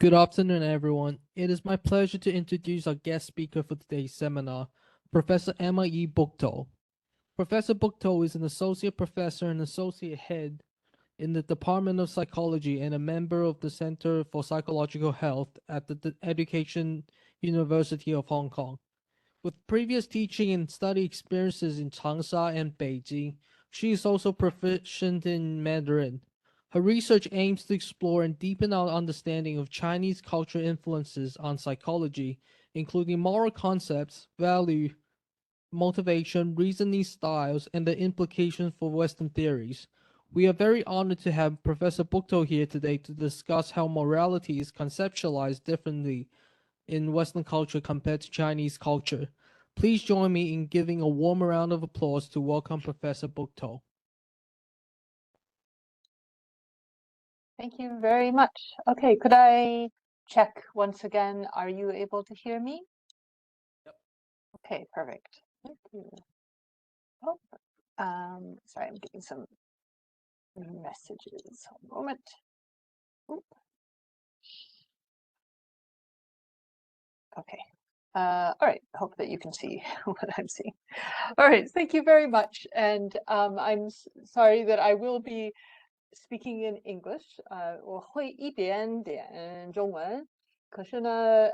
Good afternoon, everyone. It is my pleasure to introduce our guest speaker for today's seminar, Professor Emma E. Buchtel. Professor Buchtel is an associate professor and associate head in the Department of Psychology and a member of the Center for Psychological Health at the Education University of Hong Kong. With previous teaching and study experiences in Changsha and Beijing, she is also proficient in Mandarin. Her research aims to explore and deepen our understanding of Chinese cultural influences on psychology, including moral concepts, value, motivation, reasoning styles, and the implications for Western theories. We are very honored to have Professor Buchtel here today to discuss how morality is conceptualized differently in Western culture compared to Chinese culture. Please join me in giving a warm round of applause to welcome Professor Buchtel. Thank you very much. Okay, could I check once again? Are you able to hear me? Yep. Okay, perfect. Thank you. Oh, sorry, I'm getting some messages. Hold a moment. Oop. Okay. All right, hope that you can see what I'm seeing. All right, thank you very much. And I'm sorry that I will be speaking in English. 我会一点点中文，可是呢，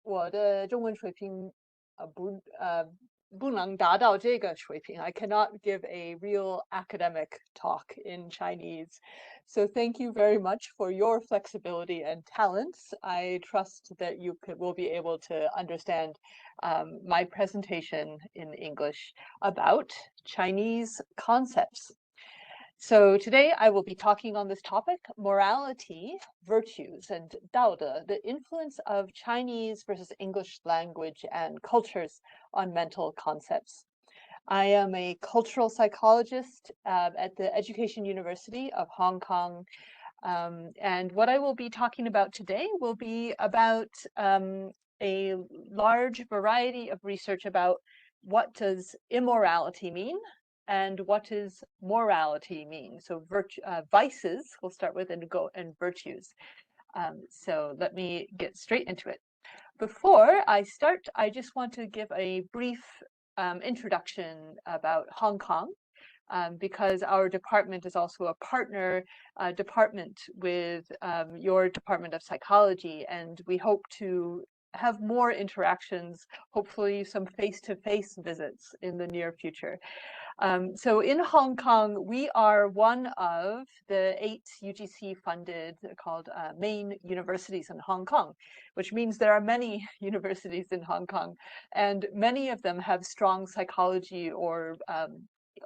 我的中文水平不能达到这个水平. I cannot give a real academic talk in Chinese. So thank you very much for your flexibility and talents. I trust that you will be able to understand my presentation in English about Chinese concepts. So today I will be talking on this topic, morality, virtues, and 道德, the influence of Chinese versus English language and cultures on mental concepts. I am a cultural psychologist at the Education University of Hong Kong. And what I will be talking about today will be about a large variety of research about what does immorality mean, and what does morality mean? So vices, we'll start with, and virtues. So let me get straight into it. Before I start, I just want to give a brief introduction about Hong Kong, because our department is also a partner department with your Department of Psychology, and we hope to have more interactions, hopefully some face-to-face visits in the near future. So in Hong Kong, we are one of the 8 UGC-funded called main universities in Hong Kong, which means there are many universities in Hong Kong, and many of them have strong psychology or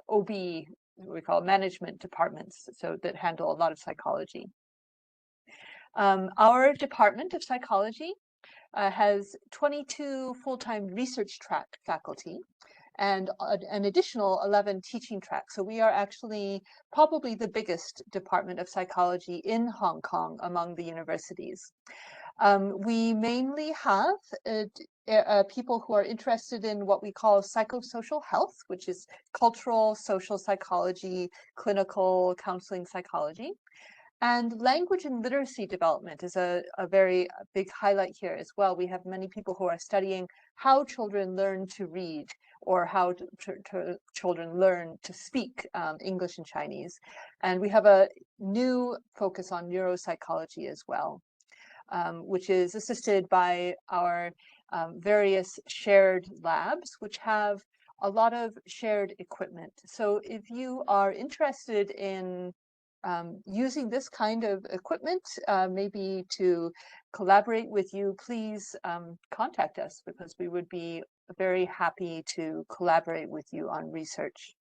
OB, we call management departments, so that handle a lot of psychology. Our Department of Psychology has 22 full-time research track faculty and an additional 11 teaching tracks. So we are actually probably the biggest department of psychology in Hong Kong among the universities. We mainly have people who are interested in what we call psychosocial health, which is cultural, social psychology, clinical counseling psychology. And language and literacy development is a very big highlight here as well. We have many people who are studying how children learn to read, or how children learn to speak English and Chinese. And we have a new focus on neuropsychology as well, which is assisted by our various shared labs, which have a lot of shared equipment. So if you are interested in using this kind of equipment, maybe to collaborate with you, please contact us, because we would be very happy to collaborate with you on research.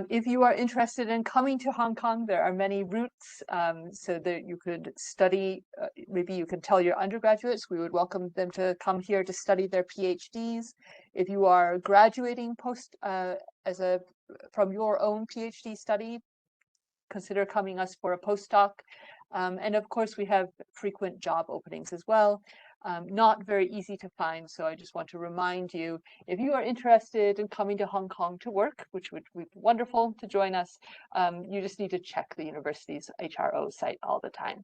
If you are interested in coming to Hong Kong, there are many routes so that you could study. Maybe you can tell your undergraduates, we would welcome them to come here to study their PhDs. If you are graduating from your own PhD study, consider coming us for a postdoc. And of course, we have frequent job openings as well. Not very easy to find, so I just want to remind you, if you are interested in coming to Hong Kong to work, which would be wonderful to join us, you just need to check the university's HRO site all the time.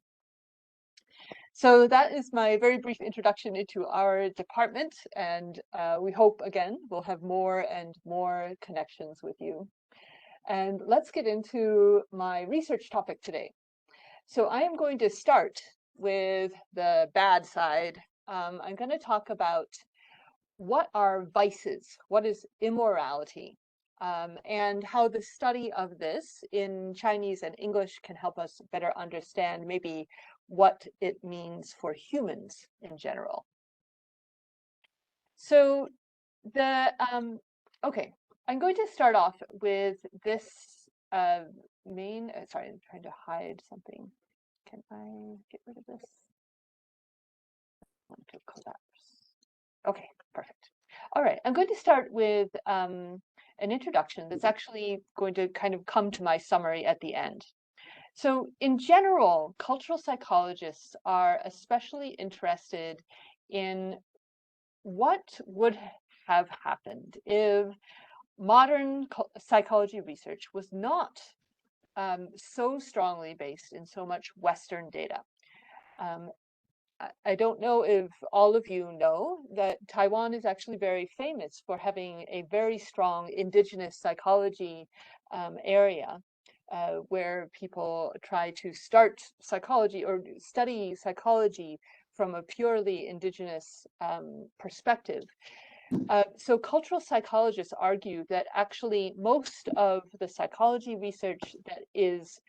So that is my very brief introduction into our department, and we hope, again, we'll have more and more connections with you. And let's get into my research topic today. So I am going to start with the bad side. I'm going to talk about what are vices, what is immorality, and how the study of this in Chinese and English can help us better understand maybe what it means for humans in general. So okay, I'm going to start off with this sorry, I'm trying to hide something. Can I get rid of this? I want to collapse. Okay, perfect. All right, I'm going to start with an introduction that's actually going to kind of come to my summary at the end. So in general, cultural psychologists are especially interested in what would have happened if modern psychology research was not so strongly based in so much Western data. I don't know if all of you know that Taiwan is actually very famous for having a very strong indigenous psychology area where people try to start psychology or study psychology from a purely indigenous perspective. So cultural psychologists argue that actually most of the psychology research that is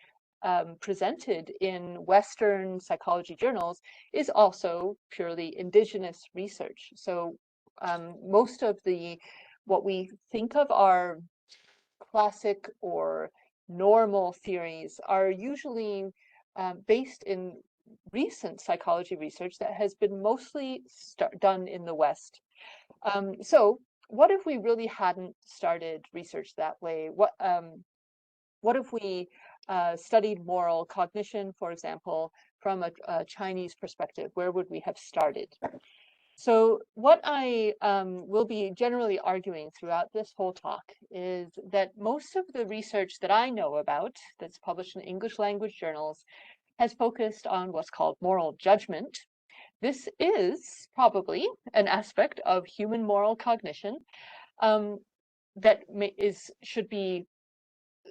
presented in Western psychology journals is also purely indigenous research. So most of what we think of are classic or normal theories are usually based in recent psychology research that has been mostly done in the West. So what if we really hadn't started research that way? What if we studied moral cognition, for example, from a Chinese perspective? Where would we have started? So what I will be generally arguing throughout this whole talk is that most of the research that I know about that's published in English language journals has focused on what's called moral judgment. This is probably an aspect of human moral cognition that should be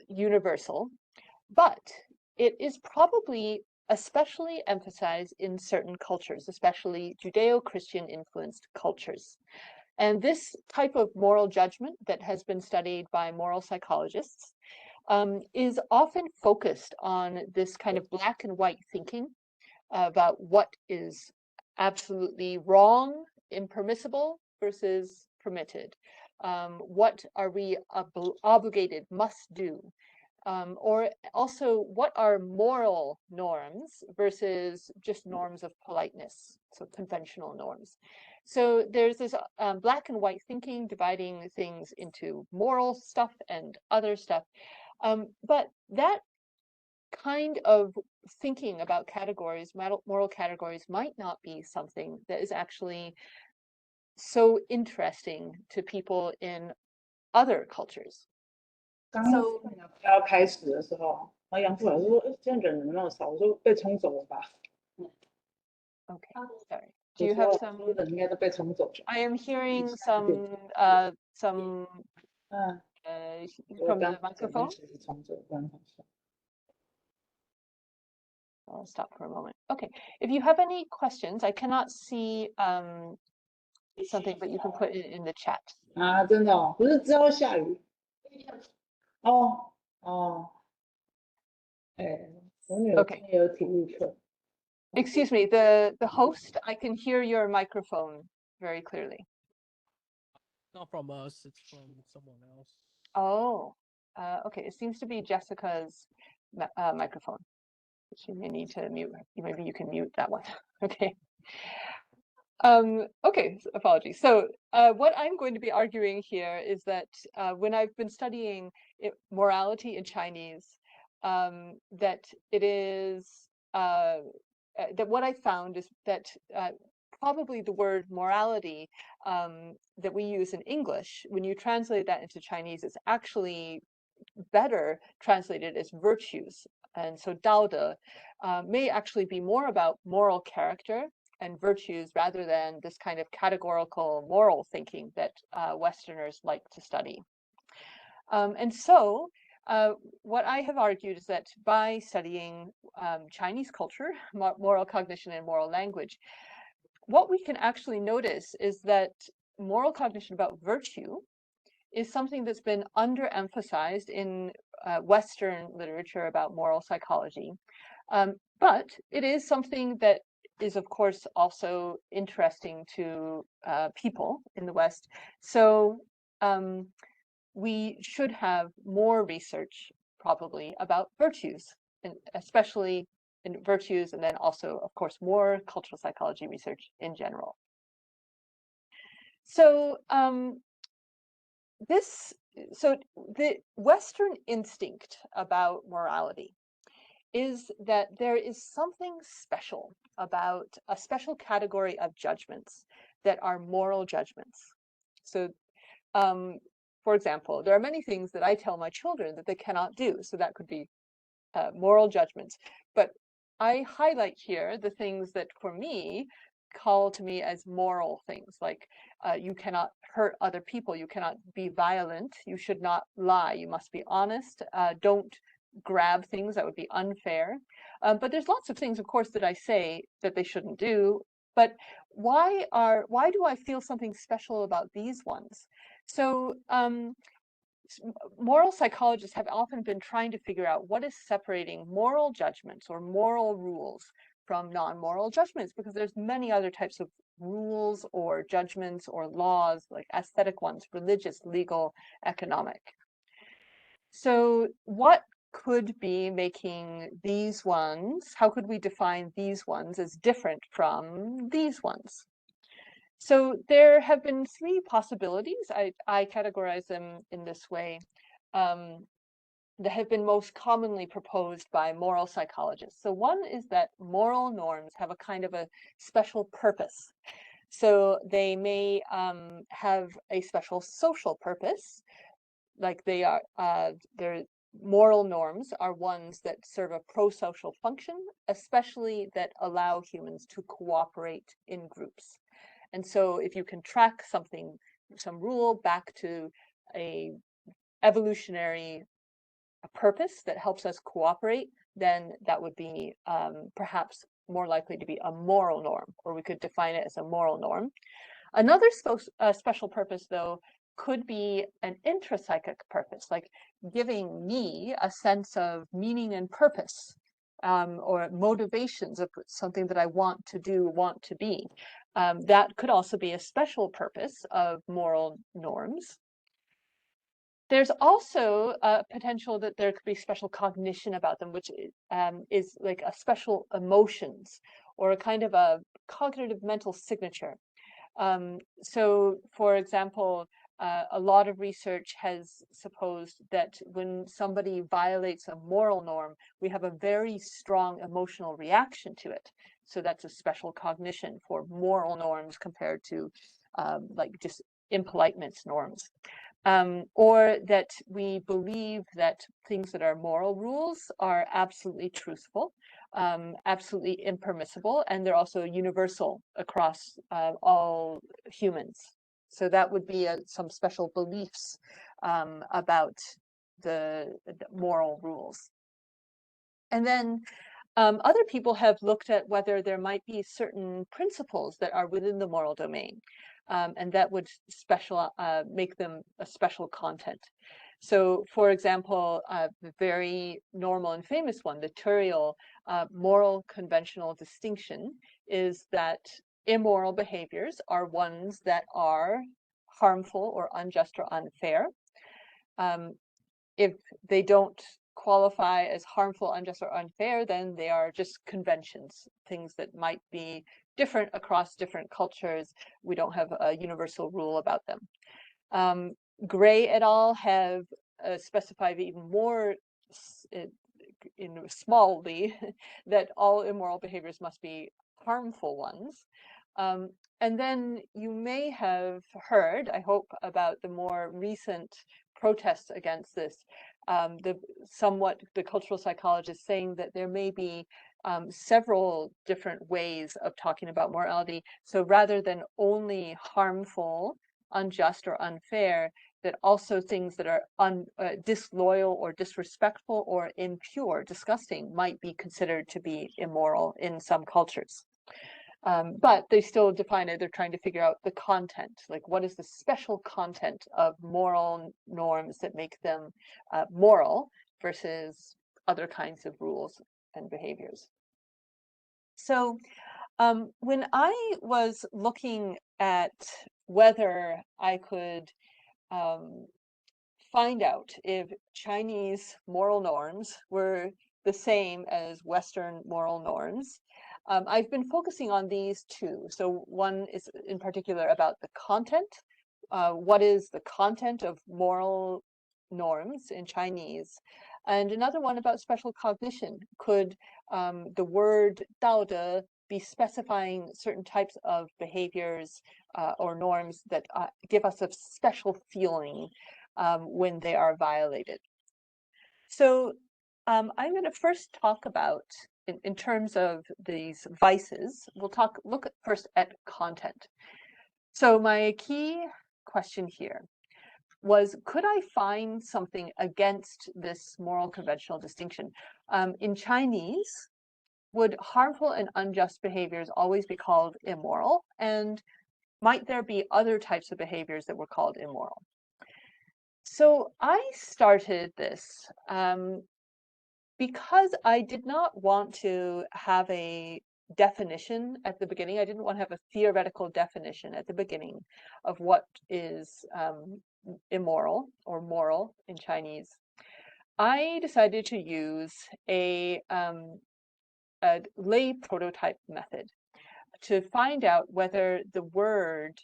universal, but it is probably especially emphasized in certain cultures, especially Judeo-Christian influenced cultures. And this type of moral judgment that has been studied by moral psychologists is often focused on this kind of black and white thinking about what is absolutely wrong, impermissible versus permitted. What are we obligated, must do? Or also, what are moral norms versus just norms of politeness, so conventional norms. So there's this black and white thinking, dividing things into moral stuff and other stuff. But that kind of thinking about categories, moral categories, might not be something that is actually so interesting to people in other cultures. 刚刚要开始的时候，然后杨副老师说：“现在人怎么那么少？”我说：“被冲走了吧。” Okay, sorry. Do you have some? 人应该都被冲走了。I am hearing some from the microphone. I'll stop for a moment. Okay, if you have any questions, I cannot see something, but you can put it in the chat. 啊，真的哦，不是知道下雨。哦哦，哎，我女儿今天有体育课。Excuse me, the host, I can hear your microphone very clearly. Not from us, it's from someone else. Oh, okay. It seems to be Jessica's microphone. She may need to mute. Maybe you can mute that one. Okay. Okay, apologies. So what I'm going to be arguing here is that when I've been studying morality in Chinese, that it is that what I found is that probably the word morality that we use in English, when you translate that into Chinese, it's actually better translated as virtues. And so 道德 may actually be more about moral character and virtues rather than this kind of categorical moral thinking that Westerners like to study. And so what I have argued is that by studying Chinese culture, moral cognition and moral language, what we can actually notice is that moral cognition about virtue is something that's been underemphasized in Western literature about moral psychology. But it is something that is, of course, also interesting to people in the West. So we should have more research, probably, about virtues, and especially in virtues, and then also, of course, more cultural psychology research in general. So the Western instinct about morality is that there is something special about a special category of judgments that are moral judgments. So, for example, there are many things that I tell my children that they cannot do. So that could be moral judgments. But I highlight here the things that, for me, call to me as moral things, like you cannot hurt other people, you cannot be violent, you should not lie, you must be honest, don't grab things, that would be unfair. But there's lots of things, of course, that I say that they shouldn't do. But why do I feel something special about these ones? So moral psychologists have often been trying to figure out what is separating moral judgments or moral rules from non-moral judgments, because there's many other types of rules or judgments or laws, like aesthetic ones, religious, legal, economic. So what could be making these ones, how could we define these ones as different from these ones? So there have been three possibilities. I categorize them in this way. That have been most commonly proposed by moral psychologists. So one is that moral norms have a kind of a special purpose. So they may have a special social purpose, like they are their moral norms are ones that serve a pro-social function, especially that allow humans to cooperate in groups. And so if you can track something, some rule back to a evolutionary purpose that helps us cooperate, then that would be perhaps more likely to be a moral norm, or we could define it as a moral norm. Another special purpose, though, could be an intrapsychic purpose, like giving me a sense of meaning and purpose, or motivations of something that I want to do, want to be. That could also be a special purpose of moral norms. There's also a potential that there could be special cognition about them, which is like a special emotions or a kind of a cognitive mental signature. So, for example, a lot of research has supposed that when somebody violates a moral norm, we have a very strong emotional reaction to it. So that's a special cognition for moral norms compared to like just impoliteness norms. Or that we believe that things that are moral rules are absolutely truthful, absolutely impermissible, and they're also universal across all humans. So that would be some special beliefs about the moral rules. And then other people have looked at whether there might be certain principles that are within the moral domain, and that would make them a special content. So, for example, the very normal and famous one, the Turiel moral conventional distinction, is that immoral behaviors are ones that are harmful or unjust or unfair. If they don't qualify as harmful, unjust, or unfair, then they are just conventions, things that might be different across different cultures. We don't have a universal rule about them. Gray et al. Have specified even more smallly that all immoral behaviors must be harmful ones. And then you may have heard, I hope, about the more recent protests against this. the cultural psychologists saying that there may be several different ways of talking about morality. So rather than only harmful, unjust, or unfair, that also things that are disloyal or disrespectful or impure, disgusting, might be considered to be immoral in some cultures. But they still define it. They're trying to figure out the content, like what is the special content of moral norms that make them moral versus other kinds of rules and behaviors. So when I was looking at whether I could find out if Chinese moral norms were the same as Western moral norms, I've been focusing on these two. So one is in particular about the content. What is the content of moral norms in Chinese? And another one about special cognition. Could the word 道德 be specifying certain types of behaviors or norms that give us a special feeling when they are violated? So I'm going to first talk about, in terms of these vices, we'll look first at content. So my key question here was, could I find something against this moral conventional distinction? In Chinese, would harmful and unjust behaviors always be called immoral? And might there be other types of behaviors that were called immoral? So I started this because I did not want to have a definition at the beginning. I didn't want to have a theoretical definition at the beginning of what is immoral or moral in Chinese. I decided to use a lay prototype method to find out whether the word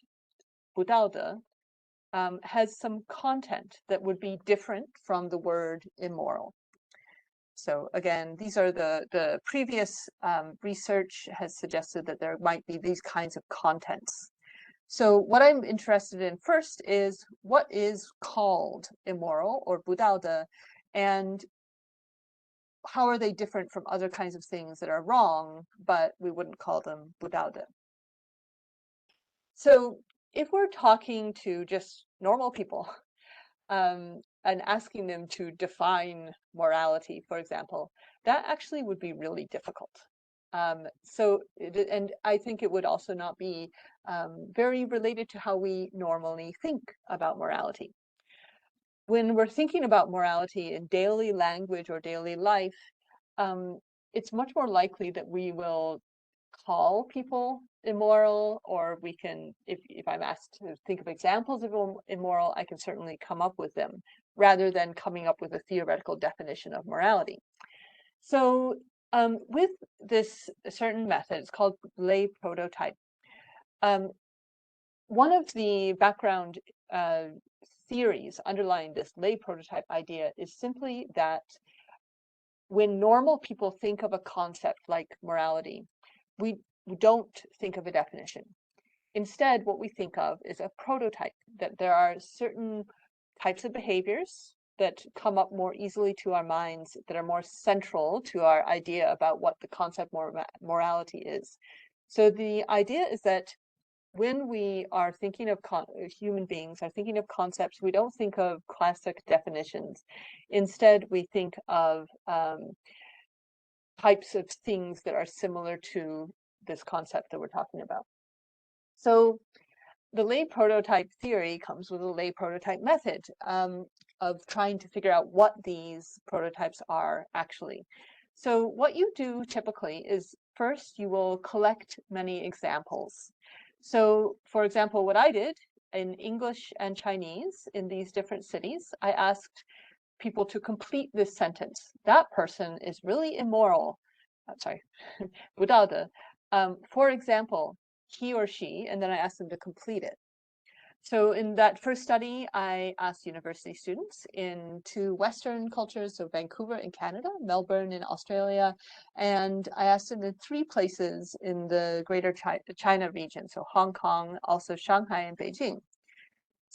不道德 has some content that would be different from the word immoral. So again, these are the previous research has suggested that there might be these kinds of contents. So what I'm interested in first is what is called immoral or 不道德, and how are they different from other kinds of things that are wrong, but we wouldn't call them 不道德. So if we're talking to just normal people, and asking them to define morality, for example, that actually would be really difficult. And I think it would also not be very related to how we normally think about morality. When we're thinking about morality in daily language or daily life, it's much more likely that we will call people immoral, or we can, if I'm asked to think of examples of immoral, I can certainly come up with them rather than coming up with a theoretical definition of morality. So with this certain method, it's called lay prototype. One of the background theories underlying this lay prototype idea is simply that when normal people think of a concept like morality, we don't think of a definition. Instead, what we think of is a prototype, that there are certain types of behaviors that come up more easily to our minds, that are more central to our idea about what the concept morality is. So the idea is that when we are thinking of human beings are thinking of concepts, we don't think of classic definitions. Instead, we think of types of things that are similar to this concept that we're talking about. So the lay prototype theory comes with a lay prototype method of trying to figure out what these prototypes are actually. So what you do typically is first you will collect many examples. So for example, what I did in English and Chinese in these different cities, I asked people to complete this sentence. That person is really immoral. Sorry, 不道德. For example, he or she, and then I asked them to complete it. So in that first study, I asked university students in two Western cultures, so Vancouver in Canada, Melbourne in Australia, and I asked them in 3 places in the greater China region, so Hong Kong, also Shanghai and Beijing.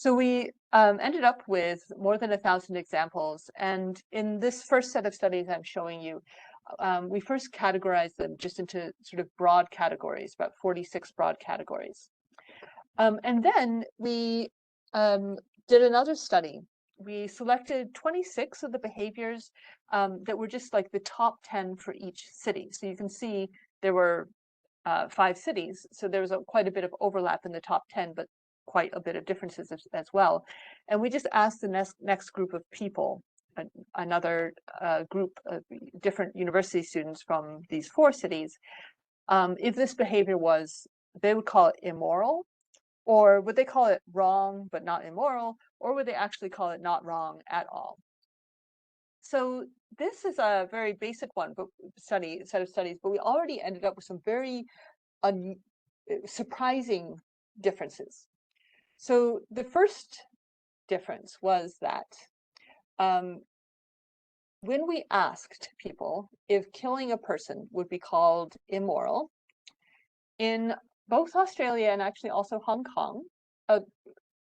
So we ended up with more than 1,000 examples. And in this first set of studies I'm showing you, we first categorized them just into sort of broad categories, about 46 broad categories. And then we did another study. We selected 26 of the behaviors that were just like the top 10 for each city. So you can see there were 5 cities, so there was quite a bit of overlap in the top 10, but quite a bit of differences as well. And we just asked the next group of people, another group of different university students from these 4 cities, if this behavior was, they would call it immoral, or would they call it wrong but not immoral, or would they actually call it not wrong at all? So this is a very basic one, but set of studies, but we already ended up with some very surprising differences. So the first difference was that when we asked people if killing a person would be called immoral, in both Australia and actually also Hong Kong, a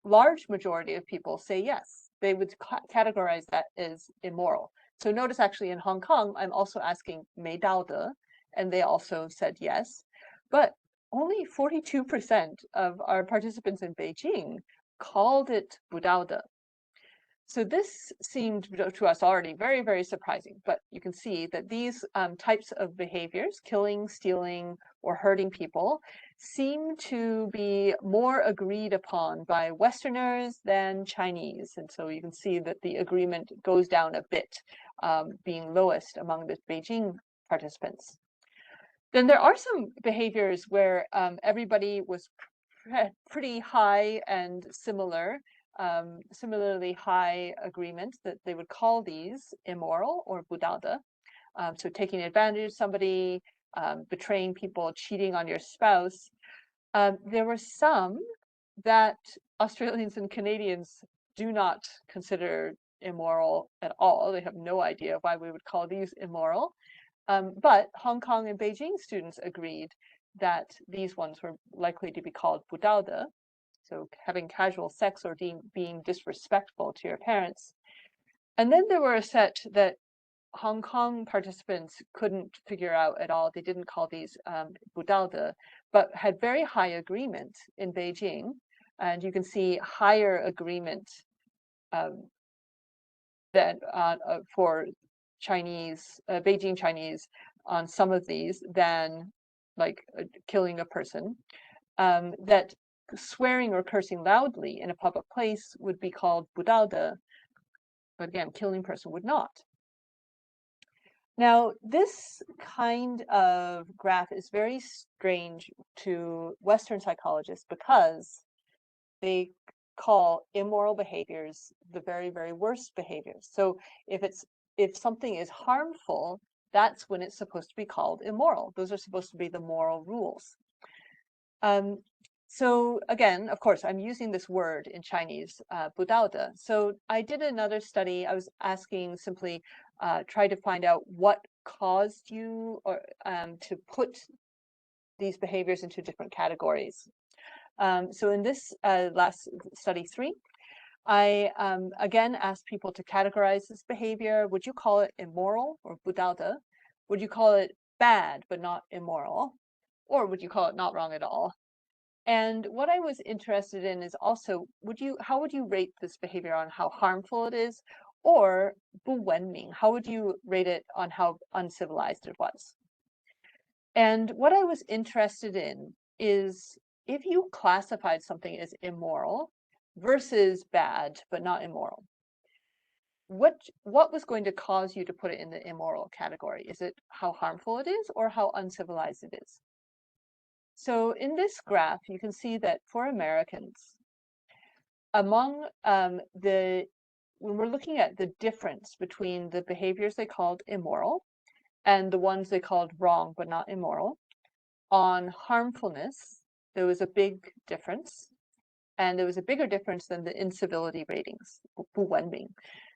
large majority of people say yes. They would categorize that as immoral. So notice actually in Hong Kong, I'm also asking 没道德, and they also said yes. But only 42% of our participants in Beijing called it 不道德. So this seemed to us already very, very surprising. But you can see that these types of behaviors, killing, stealing, or hurting people, seem to be more agreed upon by Westerners than Chinese. And so you can see that the agreement goes down a bit, being lowest among the Beijing participants. Then there are some behaviors where everybody was pretty high and similarly high agreement that they would call these immoral or 不道德. So taking advantage of somebody, betraying people, cheating on your spouse. There were some that Australians and Canadians do not consider immoral at all. They have no idea why we would call these immoral. But Hong Kong and Beijing students agreed that these ones were likely to be called 不道德. So having casual sex or being disrespectful to your parents. And then there were a set that Hong Kong participants couldn't figure out at all. They didn't call these 不道德, but had very high agreement in Beijing. And you can see higher agreement than for Chinese, Beijing Chinese on some of these than like killing a person. That swearing or cursing loudly in a public place would be called 不道德, but again, killing person would not. Now, this kind of graph is very strange to Western psychologists because they call immoral behaviors the very, very worst behaviors. So if something is harmful, that's when it's supposed to be called immoral. Those are supposed to be the moral rules. So again, of course, I'm using this word in Chinese, 不道德. So I did another study. I was asking simply, try to find out what caused you or to put these behaviors into different categories. So in this last study 3, I again asked people to categorize this behavior. Would you call it immoral or 不道德? Would you call it bad but not immoral? Or would you call it not wrong at all? And what I was interested in is also, how would you rate this behavior on how harmful it is, or 不文明? How would you rate it on how uncivilized it was? And what I was interested in is if you classified something as immoral versus bad but not immoral, what was going to cause you to put it in the immoral category? Is it how harmful it is or how uncivilized it is? So in this graph, you can see that for Americans, among when we're looking at the difference between the behaviors they called immoral and the ones they called wrong but not immoral, on harmfulness, there was a big difference. And there was a bigger difference than the incivility ratings, 不文明.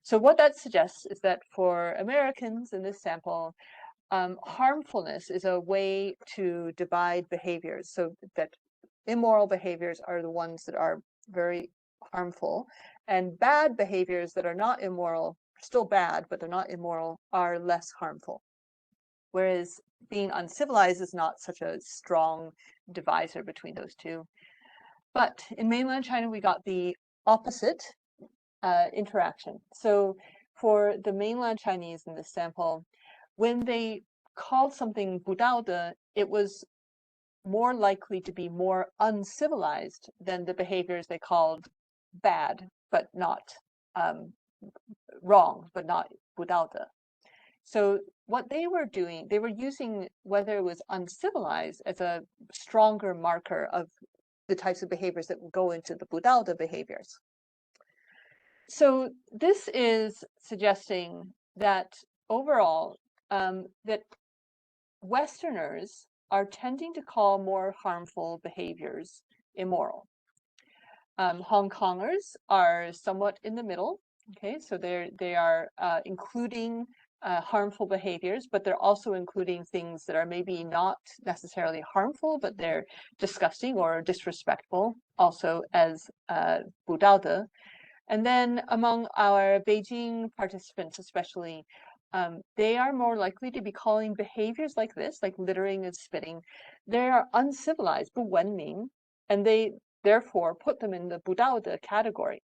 So what that suggests is that for Americans in this sample, harmfulness is a way to divide behaviors, so that immoral behaviors are the ones that are very harmful, and bad behaviors that are not immoral, still bad, but they're not immoral, are less harmful. Whereas being uncivilized is not such a strong divisor between those two. But in mainland China, we got the opposite interaction. So for the mainland Chinese in this sample, when they called something 不道德, it was more likely to be more uncivilized than the behaviors they called bad, but not wrong, but not 不道德. So what they were doing, they were using whether it was uncivilized as a stronger marker of the types of behaviors that would go into the 不道德 behaviors. So this is suggesting that overall, that Westerners are tending to call more harmful behaviors immoral. Hong Kongers are somewhat in the middle. Okay, so they are including harmful behaviors, but they're also including things that are maybe not necessarily harmful, but they're disgusting or disrespectful, also as 不道德. And then among our Beijing participants, especially, they are more likely to be calling behaviors like this, like littering and spitting, they are uncivilized, 不文明, and they therefore put them in the 不道德 category.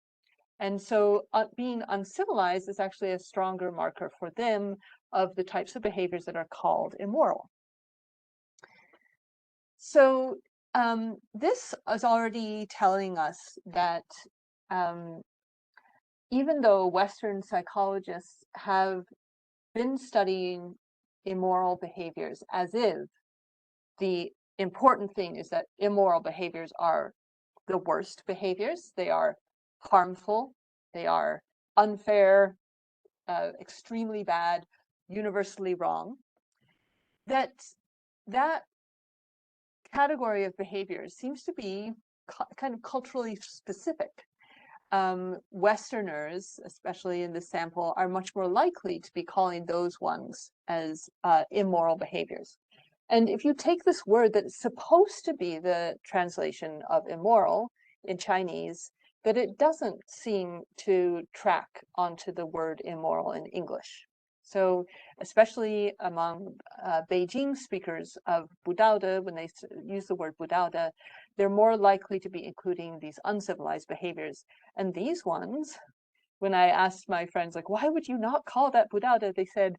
And so being uncivilized is actually a stronger marker for them of the types of behaviors that are called immoral. So this is already telling us that even though Western psychologists have been studying immoral behaviors as if the important thing is that immoral behaviors are the worst behaviors, they are harmful, they are unfair, extremely bad, universally wrong, that category of behaviors seems to be kind of culturally specific. Westerners, especially in this sample, are much more likely to be calling those ones as immoral behaviors. And if you take this word that's supposed to be the translation of immoral in Chinese, that it doesn't seem to track onto the word immoral in English. So especially among Beijing speakers of 不道德, when they use the word 不道德, they're more likely to be including these uncivilized behaviors. And these ones, when I asked my friends, like, why would you not call that 不道德? They said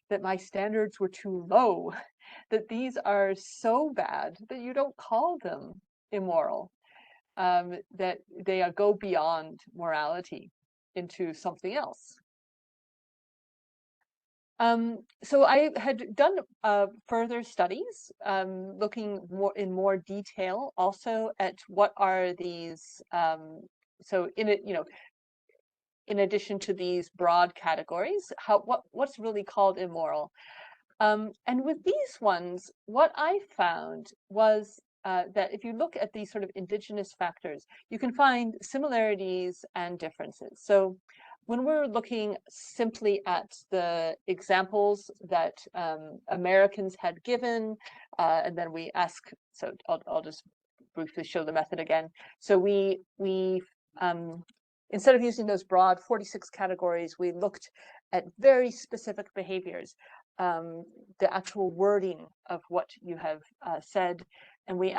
that my standards were too low, that these are so bad that you don't call them immoral, that they go beyond morality into something else. So I had done further studies, looking in more detail also at what are these. So in addition to these broad categories, what's really called immoral. And with these ones, what I found was that if you look at these sort of indigenous factors, you can find similarities and differences. So when we're looking simply at the examples that Americans had given, and then we ask, so I'll just briefly show the method again. So we instead of using those broad 46 categories, we looked at very specific behaviors, the actual wording of what you have said. And we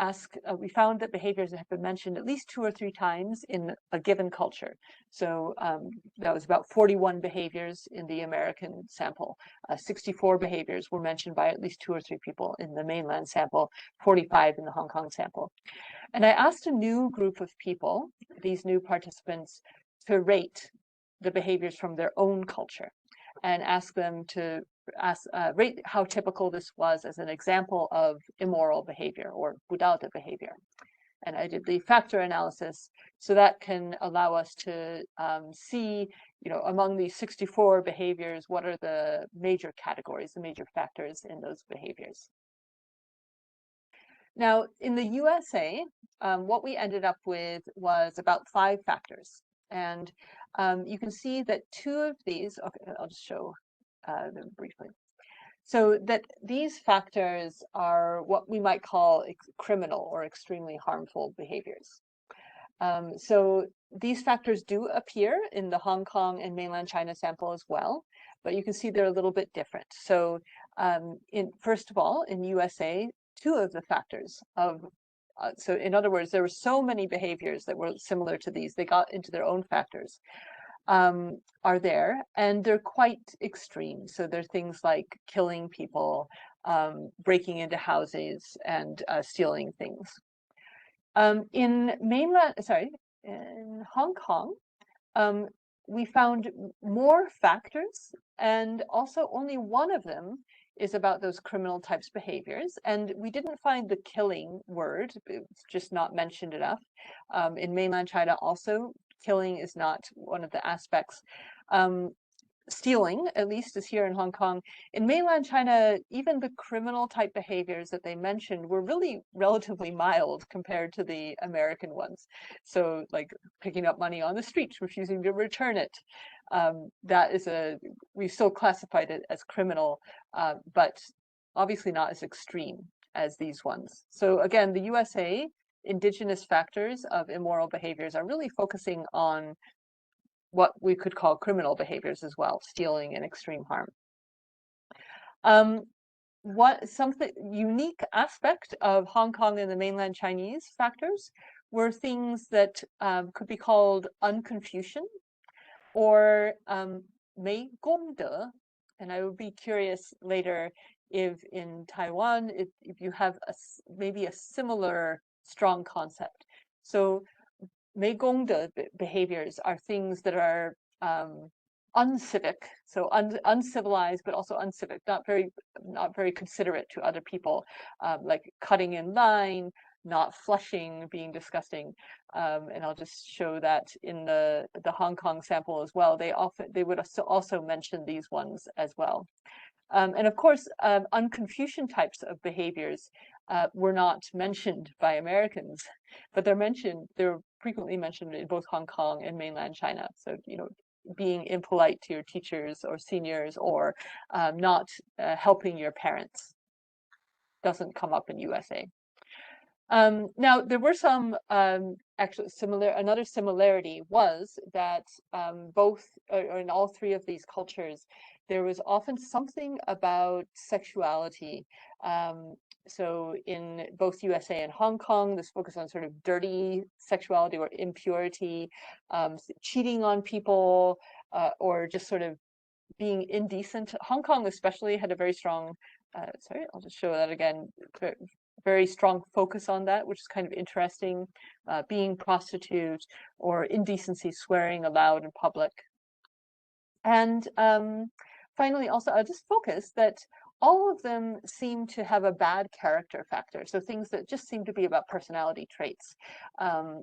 found that behaviors have been mentioned at least 2 or 3 times in a given culture. So that was about 41 behaviors in the American sample. 64 behaviors were mentioned by at least 2 or 3 people in the mainland sample, 45 in the Hong Kong sample. And I asked a new group of people, these new participants, to rate the behaviors from their own culture and ask them to rate how typical this was as an example of immoral behavior or 不道德 behavior. And I did the factor analysis, so that can allow us to see, among these 64 behaviors, what are the major categories, the major factors in those behaviors. Now, in the USA, what we ended up with was about 5 factors. And you can see that 2 of these, okay, I'll just show them briefly. So that these factors are what we might call criminal or extremely harmful behaviors. So these factors do appear in the Hong Kong and mainland China sample as well, but you can see they're a little bit different. So first of all, in USA, 2 of the factors of, so in other words, there were so many behaviors that were similar to these, they got into their own factors, are there, and they're quite extreme. So they're things like killing people, breaking into houses, and stealing things. In Hong Kong, we found more factors, and also only one of them is about those criminal types behaviors. And we didn't find the killing word, it's just not mentioned enough. In mainland China also, killing is not one of the aspects. Stealing, at least, is here in Hong Kong. In mainland China, even the criminal type behaviors that they mentioned were really relatively mild compared to the American ones. So like picking up money on the street, refusing to return it. That is we've still classified it as criminal, but obviously not as extreme as these ones. So again, the USA, indigenous factors of immoral behaviors are really focusing on what we could call criminal behaviors as well, stealing and extreme harm. Something unique aspect of Hong Kong and the mainland Chinese factors were things that could be called unconfucian or mei gongde, and I would be curious later if in Taiwan, if you have maybe a similar strong concept. So mei gongde behaviors are things that are uncivic, so uncivilized, but also uncivic, not very considerate to other people, like cutting in line, not flushing, being disgusting, and I'll just show that in the Hong Kong sample as well. They would also mention these ones as well. And of course, unconfucian types of behaviors were not mentioned by Americans, but they're frequently mentioned in both Hong Kong and mainland China. So, being impolite to your teachers or seniors, or not helping your parents doesn't come up in USA. Now, there were some actually another similarity was that both, or in all 3 of these cultures, there was often something about sexuality. So in both USA and Hong Kong, this focus on sort of dirty sexuality or impurity, cheating on people, or just sort of being indecent. Hong Kong especially had a very strong, sorry, I'll just show that again, very strong focus on that, which is kind of interesting, being prostitute or indecency, swearing aloud in public. And finally, also, I'll just focus that all of them seem to have a bad character factor. So things that just seem to be about personality traits,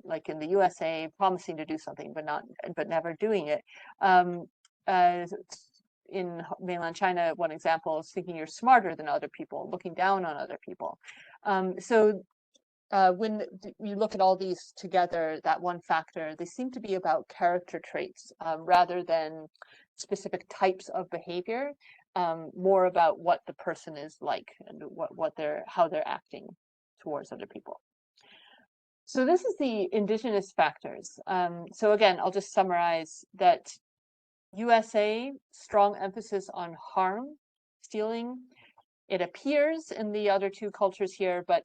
like in the USA, promising to do something but never doing it. In mainland China, one example is thinking you're smarter than other people, looking down on other people. So when you look at all these together, that one factor, they seem to be about character traits rather than specific types of behavior, more about what the person is like and how they're acting towards other people. So this is the indigenous factors. So again, I'll just summarize that USA, strong emphasis on harm, stealing. It appears in the other 2 cultures here, but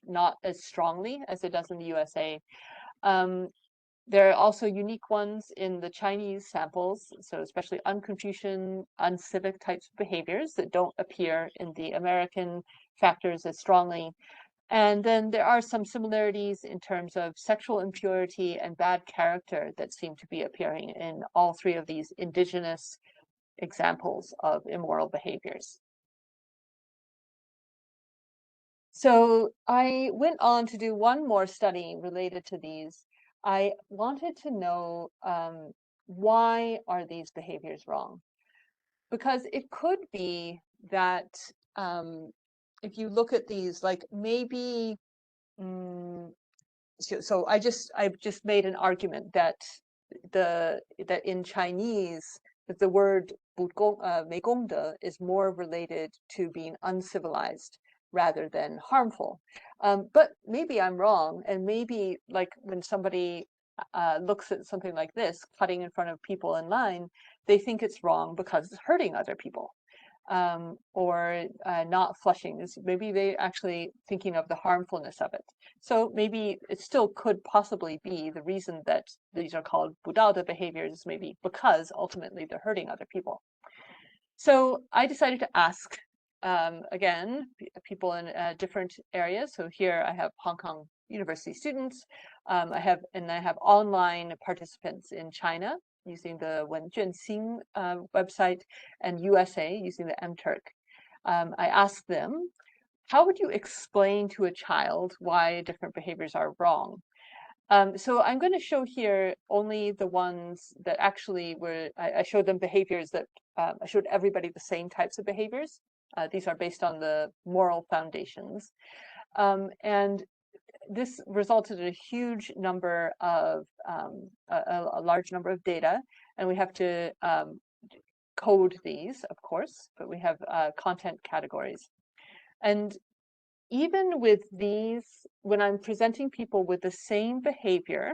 not as strongly as it does in the USA. There are also unique ones in the Chinese samples, so especially unconfucian, uncivic types of behaviors that don't appear in the American factors as strongly. And then there are some similarities in terms of sexual impurity and bad character that seem to be appearing in all 3 of these indigenous examples of immoral behaviors. So I went on to do one more study related to these. I wanted to know why are these behaviors wrong? Because it could be that if you look at these, like maybe, so I've just made an argument that in Chinese that the word 没公德 is more related to being uncivilized rather than harmful. But maybe I'm wrong, and maybe like when somebody looks at something like this, cutting in front of people in line, they think it's wrong because it's hurting other people. Or not flushing is maybe they actually thinking of the harmfulness of it. So maybe it still could possibly be the reason that these are called 不道德 behaviors, maybe because ultimately they're hurting other people. So I decided to ask again people in different areas. So here I have Hong Kong University students. I have online participants in China using the Wenjuanxing website, and USA using the MTurk. I asked them, how would you explain to a child why different behaviors are wrong? So I'm going to show here only the ones that actually were, I showed them behaviors that, I showed everybody the same types of behaviors. These are based on the moral foundations. And this resulted in a huge number of, a large number of data, and we have to code these, of course, but we have content categories. And even with these, when I'm presenting people with the same behavior,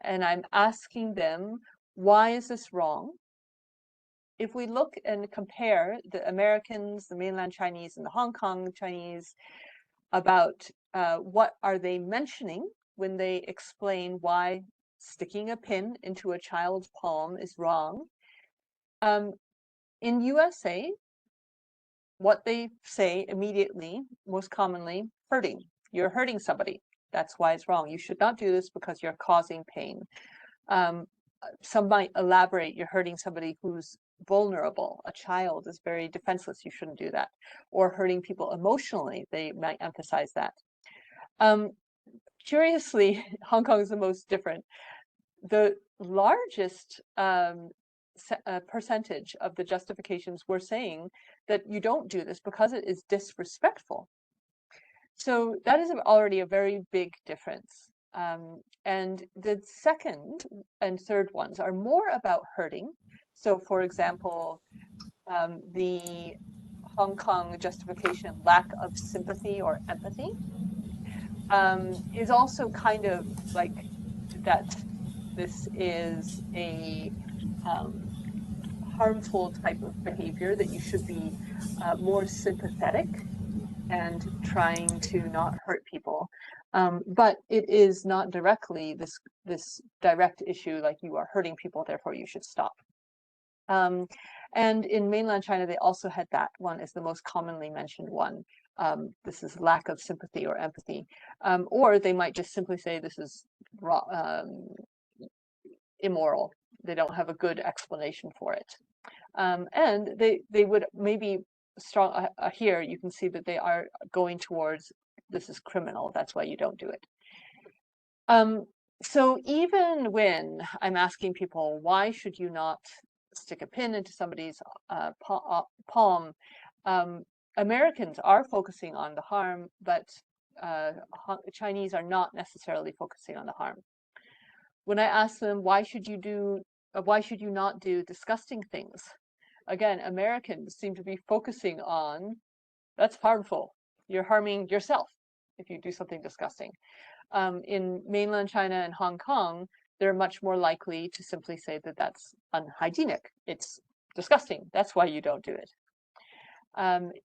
and I'm asking them, why is this wrong? If we look and compare the Americans, the mainland Chinese, and the Hong Kong Chinese, about what are they mentioning when they explain why sticking a pin into a child's palm is wrong. In USA, what they say immediately, most commonly, hurting. You're hurting somebody. That's why it's wrong. You should not do this because you're causing pain. Some might elaborate, you're hurting somebody who's vulnerable. A child is very defenseless. You shouldn't do that. Or hurting people emotionally. They might emphasize that. Curiously, Hong Kong is the most different. The largest percentage of the justifications were saying that you don't do this because it is disrespectful. So that is already a very big difference. And the second and third ones are more about hurting. So for example, the Hong Kong justification, lack of sympathy or empathy, is also kind of like that this is a harmful type of behavior, that you should be more sympathetic and trying to not hurt people. But it is not directly this direct issue, like you are hurting people, therefore you should stop. And in mainland China, they also had that one as the most commonly mentioned one. This is lack of sympathy or empathy. Or they might just simply say this is immoral. They don't have a good explanation for it. And they would maybe strong here you can see that they are going towards this is criminal, that's why you don't do it. So even when I'm asking people, why should you not stick a pin into somebody's palm, Americans are focusing on the harm, but Chinese are not necessarily focusing on the harm. When I ask them, why should you not do disgusting things? Again, Americans seem to be focusing on, that's harmful. You're harming yourself if you do something disgusting. In mainland China and Hong Kong, they're much more likely to simply say that that's unhygienic. It's disgusting. That's why you don't do it.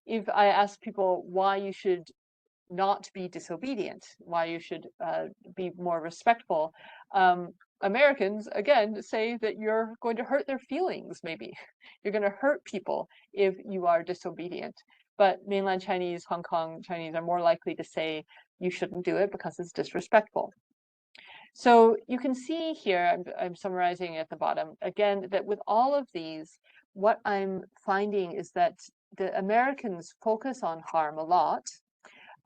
If I ask people why you should not be disobedient, why you should be more respectful, Americans, again, say that you're going to hurt their feelings, maybe. You're going to hurt people if you are disobedient. But mainland Chinese, Hong Kong Chinese are more likely to say you shouldn't do it because it's disrespectful. So you can see here, I'm summarizing at the bottom, again, that with all of these, what I'm finding is that the Americans focus on harm a lot.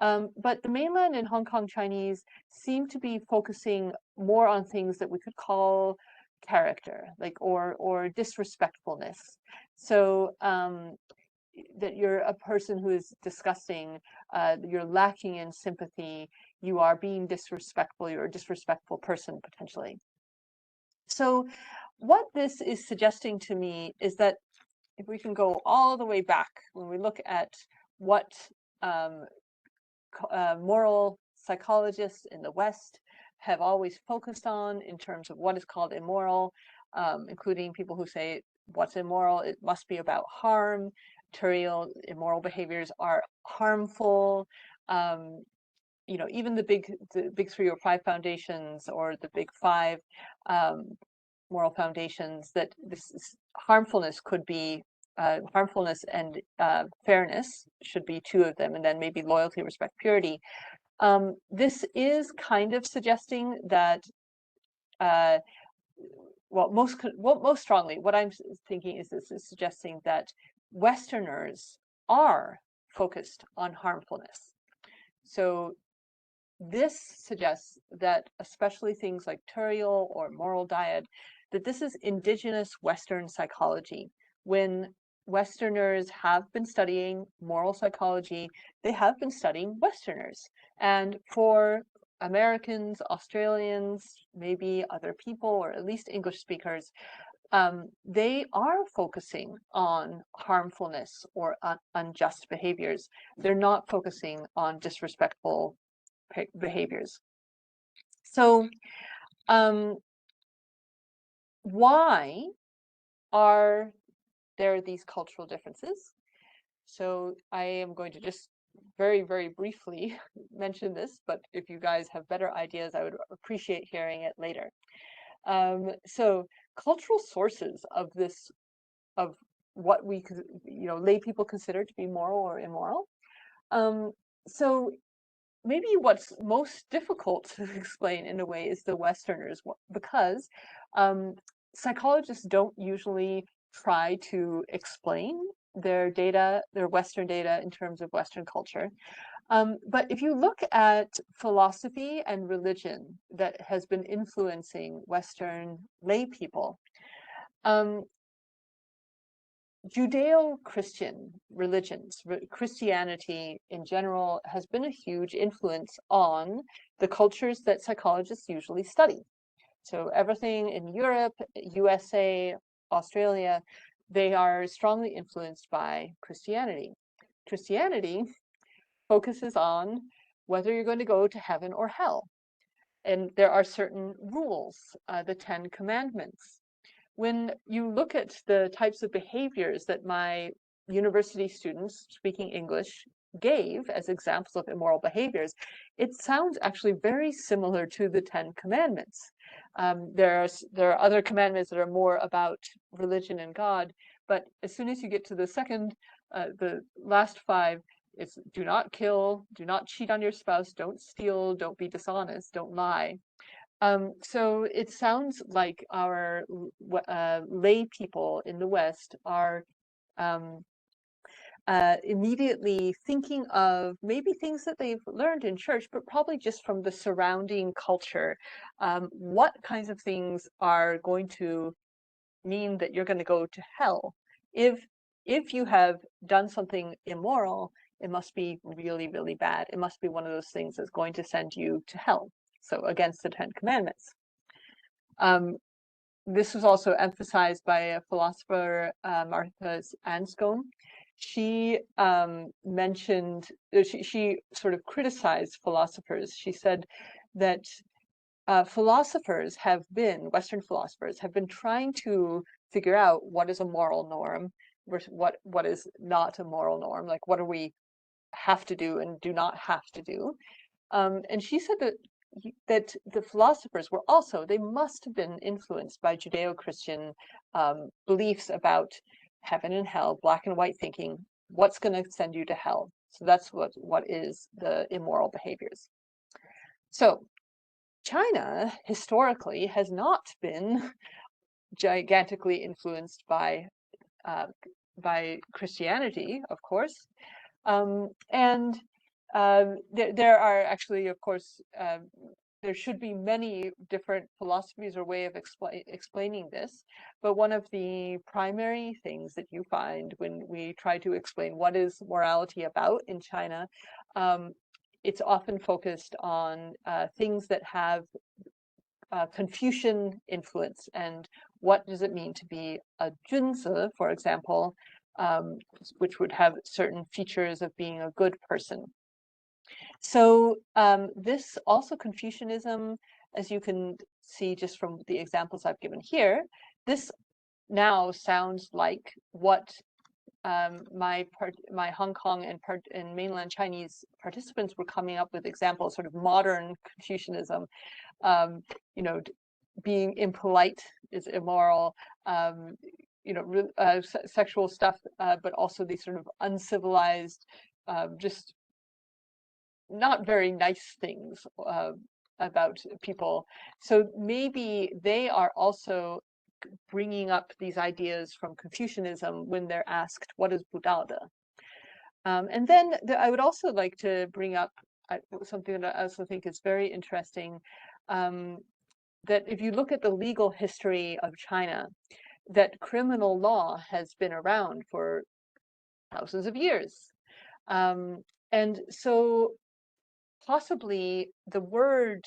But the mainland and Hong Kong Chinese seem to be focusing more on things that we could call character, like or disrespectfulness. So that you're a person who is disgusting, you're lacking in sympathy, you are being disrespectful, you're a disrespectful person potentially. So what this is suggesting to me is that if we can go all the way back, when we look at what moral psychologists in the West have always focused on in terms of what is called immoral, including people who say what's immoral, it must be about harm. Material immoral behaviors are harmful. You know, even the big 3 or 5 foundations, or the big 5 moral foundations, that this harmfulness could be harmfulness and fairness should be 2 of them, and then maybe loyalty, respect, purity. This is kind of suggesting that, well, most strongly, what I'm thinking is this is suggesting that Westerners are focused on harmfulness. So this suggests that especially things like Turiel or moral diet, that this is indigenous Western psychology. When Westerners have been studying moral psychology, they have been studying Westerners. And for Americans, Australians, maybe other people, or at least English speakers, they are focusing on harmfulness or unjust behaviors. They're not focusing on disrespectful behaviors. So why are there these cultural differences? So I am going to just very, very briefly mention this, but if you guys have better ideas, I would appreciate hearing it later. So cultural sources of this, of what we, lay people consider to be moral or immoral. So maybe what's most difficult to explain in a way is the Westerners, because psychologists don't usually try to explain their data, their Western data, in terms of Western culture. But if you look at philosophy and religion that has been influencing Western lay people, Judeo-Christian religions, Christianity in general, has been a huge influence on the cultures that psychologists usually study. So everything in Europe, USA, Australia, they are strongly influenced by Christianity. Christianity focuses on whether you're going to go to heaven or hell. And there are certain rules, the 10 Commandments. When you look at the types of behaviors that my university students speaking English gave as examples of immoral behaviors, it sounds actually very similar to the 10 Commandments. There are other commandments that are more about religion and God, but as soon as you get to the last 5, it's do not kill, do not cheat on your spouse, don't steal, don't be dishonest, don't lie. So it sounds like our lay people in the West are immediately thinking of maybe things that they've learned in church, but probably just from the surrounding culture. What kinds of things are going to mean that you're going to go to hell? If you have done something immoral, it must be really, really bad. It must be one of those things that's going to send you to hell. So against the 10 Commandments. This was also emphasized by a philosopher, Martha Anscombe. She mentioned, she sort of criticized philosophers. She said that Western philosophers have been trying to figure out what is a moral norm versus what is not a moral norm, like what do we have to do and do not have to do. And she said that the philosophers were also, they must have been influenced by Judeo-Christian beliefs about heaven and hell, black and white thinking, what's going to send you to hell. So that's what is the immoral behaviors. So China historically has not been gigantically influenced by Christianity, of course. And there are actually, of course, there should be many different philosophies or way of explaining this. But one of the primary things that you find when we try to explain what is morality about in China, it's often focused on things that have Confucian influence, and what does it mean to be a junzi, for example, which would have certain features of being a good person. So this also, Confucianism, as you can see just from the examples I've given here, this now sounds like what my Hong Kong and mainland Chinese participants were coming up with examples, sort of modern Confucianism. You know, being impolite is immoral. You know, sexual stuff, but also these sort of uncivilized, just not very nice things about people. So maybe they are also bringing up these ideas from Confucianism when they're asked, what is Buddhada? And then I would also like to bring up something that I also think is very interesting, that if you look at the legal history of China, that criminal law has been around for thousands of years. And so possibly the word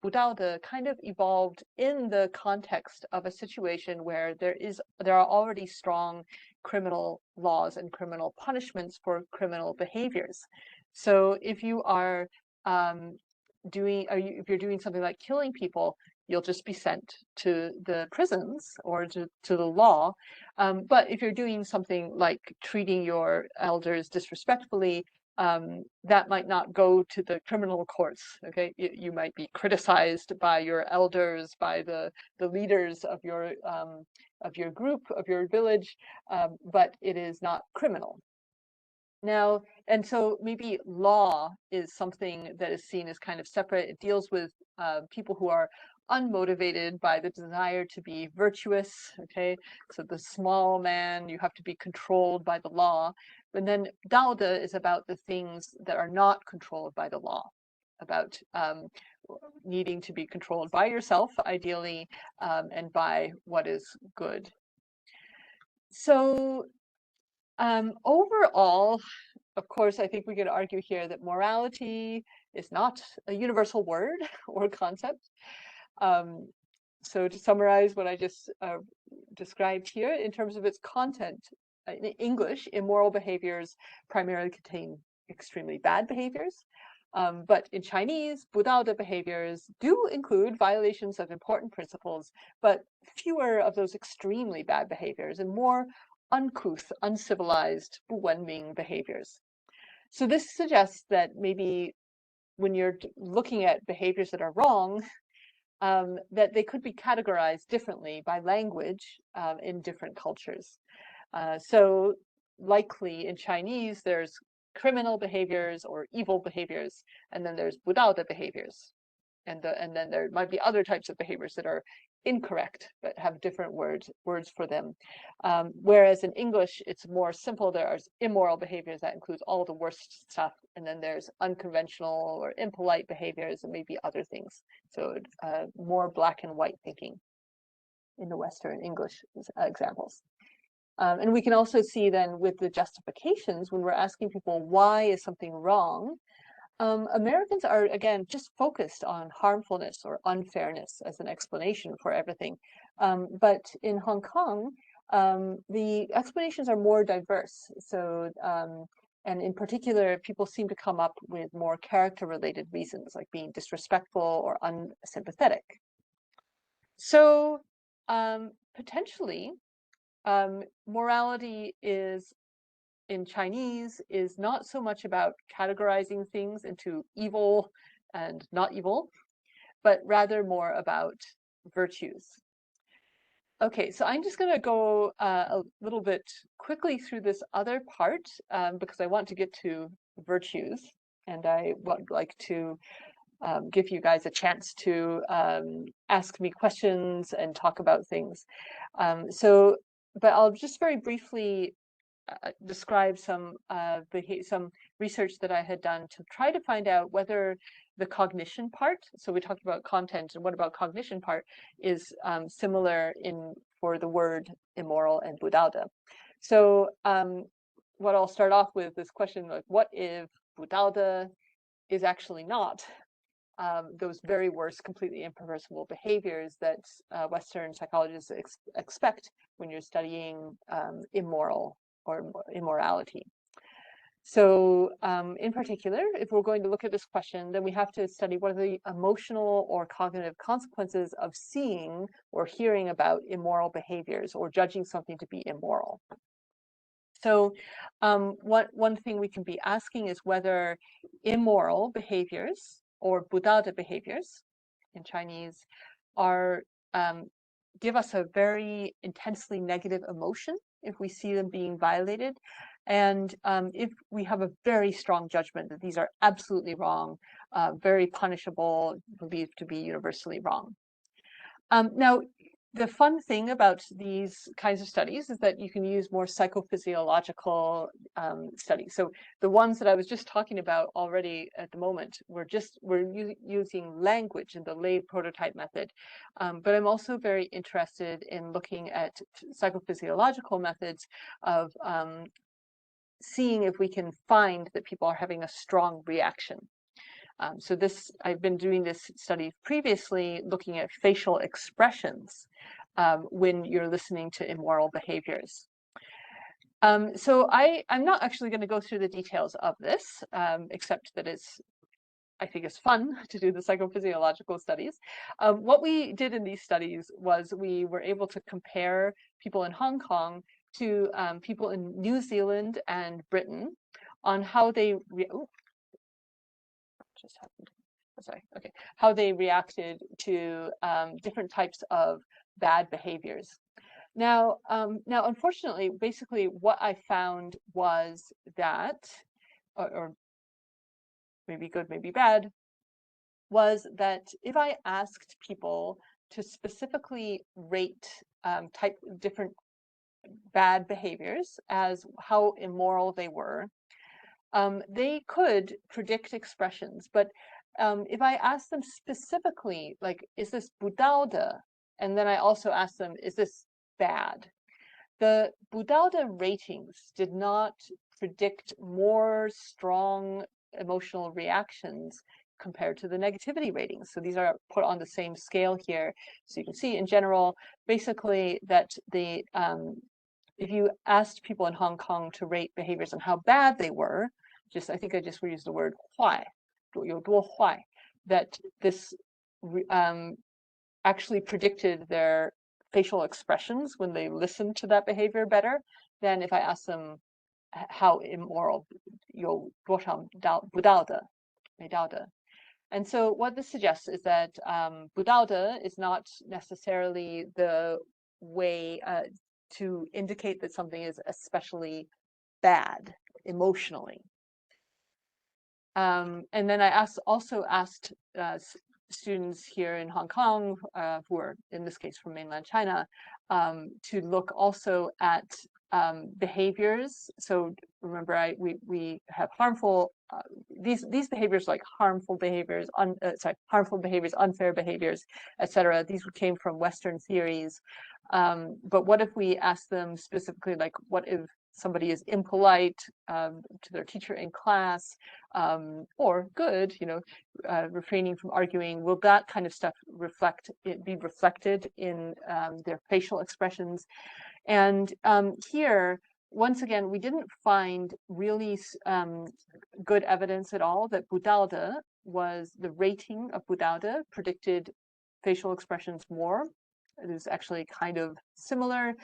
Buddhada kind of evolved in the context of a situation where there are already strong criminal laws and criminal punishments for criminal behaviors. So if you are if you're doing something like killing people, you'll just be sent to the prisons or to the law. But if you're doing something like treating your elders disrespectfully, that might not go to the criminal courts. Okay, you might be criticized by your elders, by the leaders of your group, of your village, but it is not criminal. Now, and so maybe law is something that is seen as kind of separate. It deals with people who are unmotivated by the desire to be virtuous. Okay, so the small man, you have to be controlled by the law. But then Daoda is about the things that are not controlled by the law, about needing to be controlled by yourself, ideally, and by what is good. So overall, of course, I think we could argue here that morality is not a universal word or concept. So to summarize what I just described here, in terms of its content, in English, immoral behaviors primarily contain extremely bad behaviors. But in Chinese, Buddhada behaviors do include violations of important principles, but fewer of those extremely bad behaviors and more uncouth, uncivilized, 不文明 behaviors. So this suggests that maybe when you're looking at behaviors that are wrong, that they could be categorized differently by language in different cultures. So likely in Chinese, there's criminal behaviors or evil behaviors, and then there's Buddhada behaviors. And then there might be other types of behaviors that are incorrect, but have different words for them. Whereas in English, it's more simple. There are immoral behaviors that includes all the worst stuff. And then there's unconventional or impolite behaviors and maybe other things. So more black and white thinking in the Western English examples. And we can also see then with the justifications, when we're asking people, why is something wrong? Americans are, again, just focused on harmfulness or unfairness as an explanation for everything. But in Hong Kong, the explanations are more diverse. So, and in particular, people seem to come up with more character-related reasons, like being disrespectful or unsympathetic. So, potentially, morality is, in Chinese, is not so much about categorizing things into evil and not evil, but rather more about virtues. Okay, so I'm just going to go a little bit quickly through this other part because I want to get to virtues, and I would like to give you guys a chance to ask me questions and talk about things. But I'll just very briefly describe some research that I had done to try to find out whether the cognition part, so we talked about content, and what about cognition part, is similar for the word immoral and Buddhada. So what I'll start off with this question, like, what if Buddhada is actually not those very worst, completely irreversible behaviors that Western psychologists expect when you're studying immoral or immorality? So in particular, if we're going to look at this question, then we have to study what are the emotional or cognitive consequences of seeing or hearing about immoral behaviors or judging something to be immoral. So one thing we can be asking is whether immoral behaviors or budada behaviors in Chinese are give us a very intensely negative emotion if we see them being violated. And if we have a very strong judgment that these are absolutely wrong, very punishable, believed to be universally wrong. Now, the fun thing about these kinds of studies is that you can use more psychophysiological studies. So the ones that I was just talking about already at the moment, we're using language in the lay prototype method. But I'm also very interested in looking at psychophysiological methods of seeing if we can find that people are having a strong reaction. So I've been doing this study previously, looking at facial expressions when you're listening to immoral behaviors. So I'm not actually going to go through the details of this, except that I think it's fun to do the psychophysiological studies. What we did in these studies was we were able to compare people in Hong Kong to people in New Zealand and Britain on how they how they reacted to different types of bad behaviors. Now, unfortunately, basically what I found was that, or maybe good, maybe bad, was that if I asked people to specifically rate different bad behaviors as how immoral they were, they could predict expressions. But if I ask them specifically, like, is this budaude? And then I also ask them, is this bad? The budaude ratings did not predict more strong emotional reactions compared to the negativity ratings. So these are put on the same scale here. So you can see in general, basically that if you asked people in Hong Kong to rate behaviors and how bad they were, I think I just used the word 坏, 有多坏, that this actually predicted their facial expressions when they listened to that behavior better than if I asked them how immoral, 有多少不道德, 没道德. And so what this suggests is that budaude is not necessarily the way to indicate that something is especially bad emotionally. And then I also asked students here in Hong Kong, who are in this case from mainland China, to look also at behaviors. So remember, we have harmful these behaviors like harmful behaviors, harmful behaviors, unfair behaviors, etc. These came from Western theories. But what if we ask them specifically, like, what if somebody is impolite to their teacher in class, or good, refraining from arguing? Will that kind of stuff be reflected in their facial expressions? And here, once again, we didn't find really good evidence at all that budaude the rating of budaude predicted facial expressions more. It is actually kind of similar.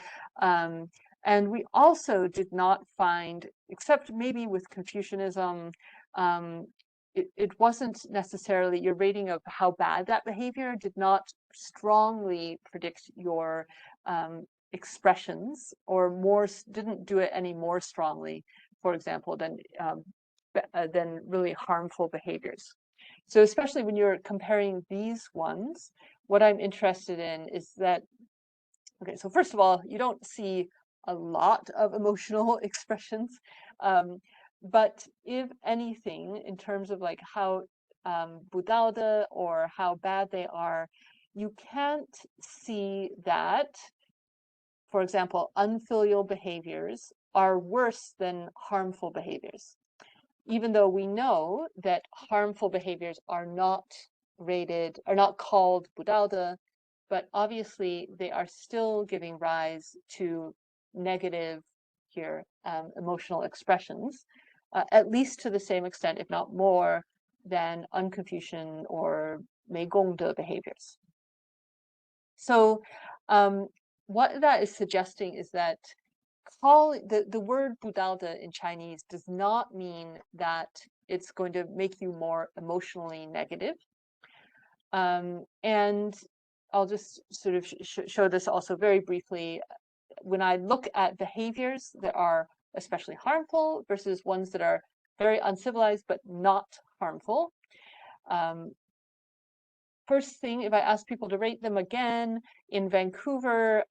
And we also did not find, except maybe with Confucianism, it wasn't necessarily your rating of how bad that behavior did not strongly predict your expressions, or didn't do it any more strongly, for example, than really harmful behaviors. So especially when you're comparing these ones, what I'm interested in is that, okay, so first of all, you don't see a lot of emotional expressions, but if anything, in terms of like how budaude or how bad they are, you can't see that, for example, unfilial behaviors are worse than harmful behaviors, even though we know that harmful behaviors are not called budaude, but obviously they are still giving rise to negative here emotional expressions. at least to the same extent, if not more, than un-Confucian or 没公德 behaviors. So what that is suggesting is that the word 不道德 in Chinese does not mean that it's going to make you more emotionally negative. And I'll just sort of show this also very briefly. When I look at behaviors that are especially harmful versus ones that are very uncivilized but not harmful, first thing, if I ask people to rate them again, in Vancouver,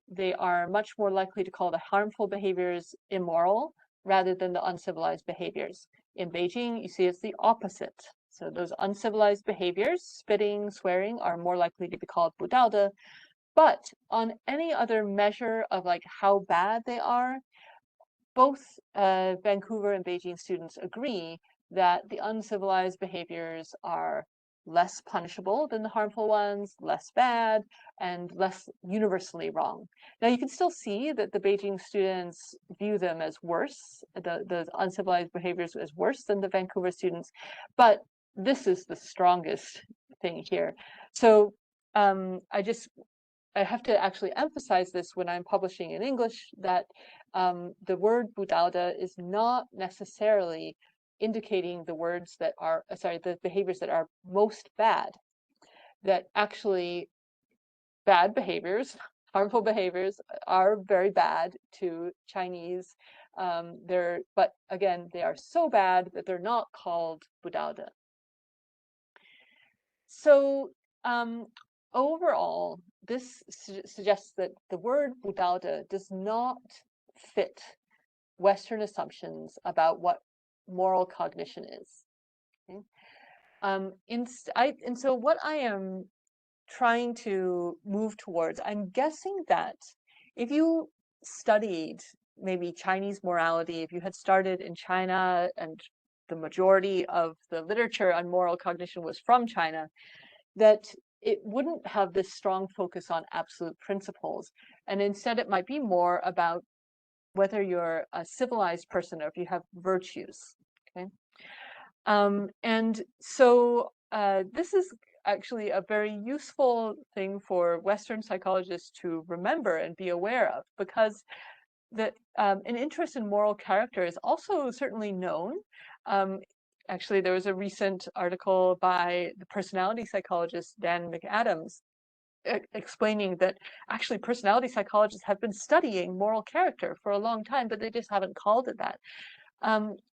they are much more likely to call the harmful behaviors immoral rather than the uncivilized behaviors. In Beijing, you see it's the opposite. So those uncivilized behaviors, spitting, swearing, are more likely to be called 不道德. But on any other measure of like how bad they are, both Vancouver and Beijing students agree that the uncivilized behaviors are less punishable than the harmful ones, less bad, and less universally wrong. Now you can still see that the Beijing students view them as worse, the uncivilized behaviors as worse than the Vancouver students, but this is the strongest thing here. So I have to actually emphasize this when I'm publishing in English, that the word 不道德 is not necessarily indicating the words that are, the behaviors that are most bad. That actually bad behaviors, harmful behaviors, are very bad to Chinese. But again, they are so bad that they're not called 不道德. So overall, this suggests that the word 不道德 does not fit Western assumptions about what moral cognition is. Okay? And so what I am trying to move towards, I'm guessing that if you studied maybe Chinese morality, if you had started in China and the majority of the literature on moral cognition was from China, that it wouldn't have this strong focus on absolute principles. And instead, it might be more about whether you're a civilized person or if you have virtues. Okay? And so this is actually a very useful thing for Western psychologists to remember and be aware of, because an interest in moral character is also certainly known. Actually, there was a recent article by the personality psychologist Dan McAdams explaining that actually personality psychologists have been studying moral character for a long time, but they just haven't called it that.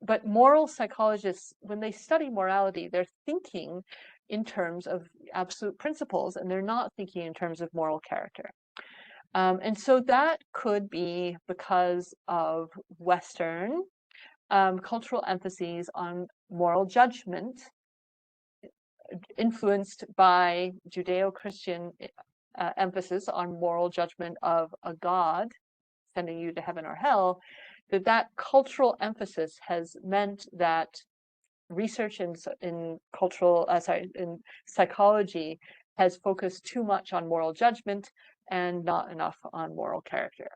But moral psychologists, when they study morality, they're thinking in terms of absolute principles, and they're not thinking in terms of moral character. And so that could be because of Western cultural emphases on moral judgment, influenced by Judeo-Christian emphasis on moral judgment of a God sending you to heaven or hell, that cultural emphasis has meant that research in psychology has focused too much on moral judgment and not enough on moral character.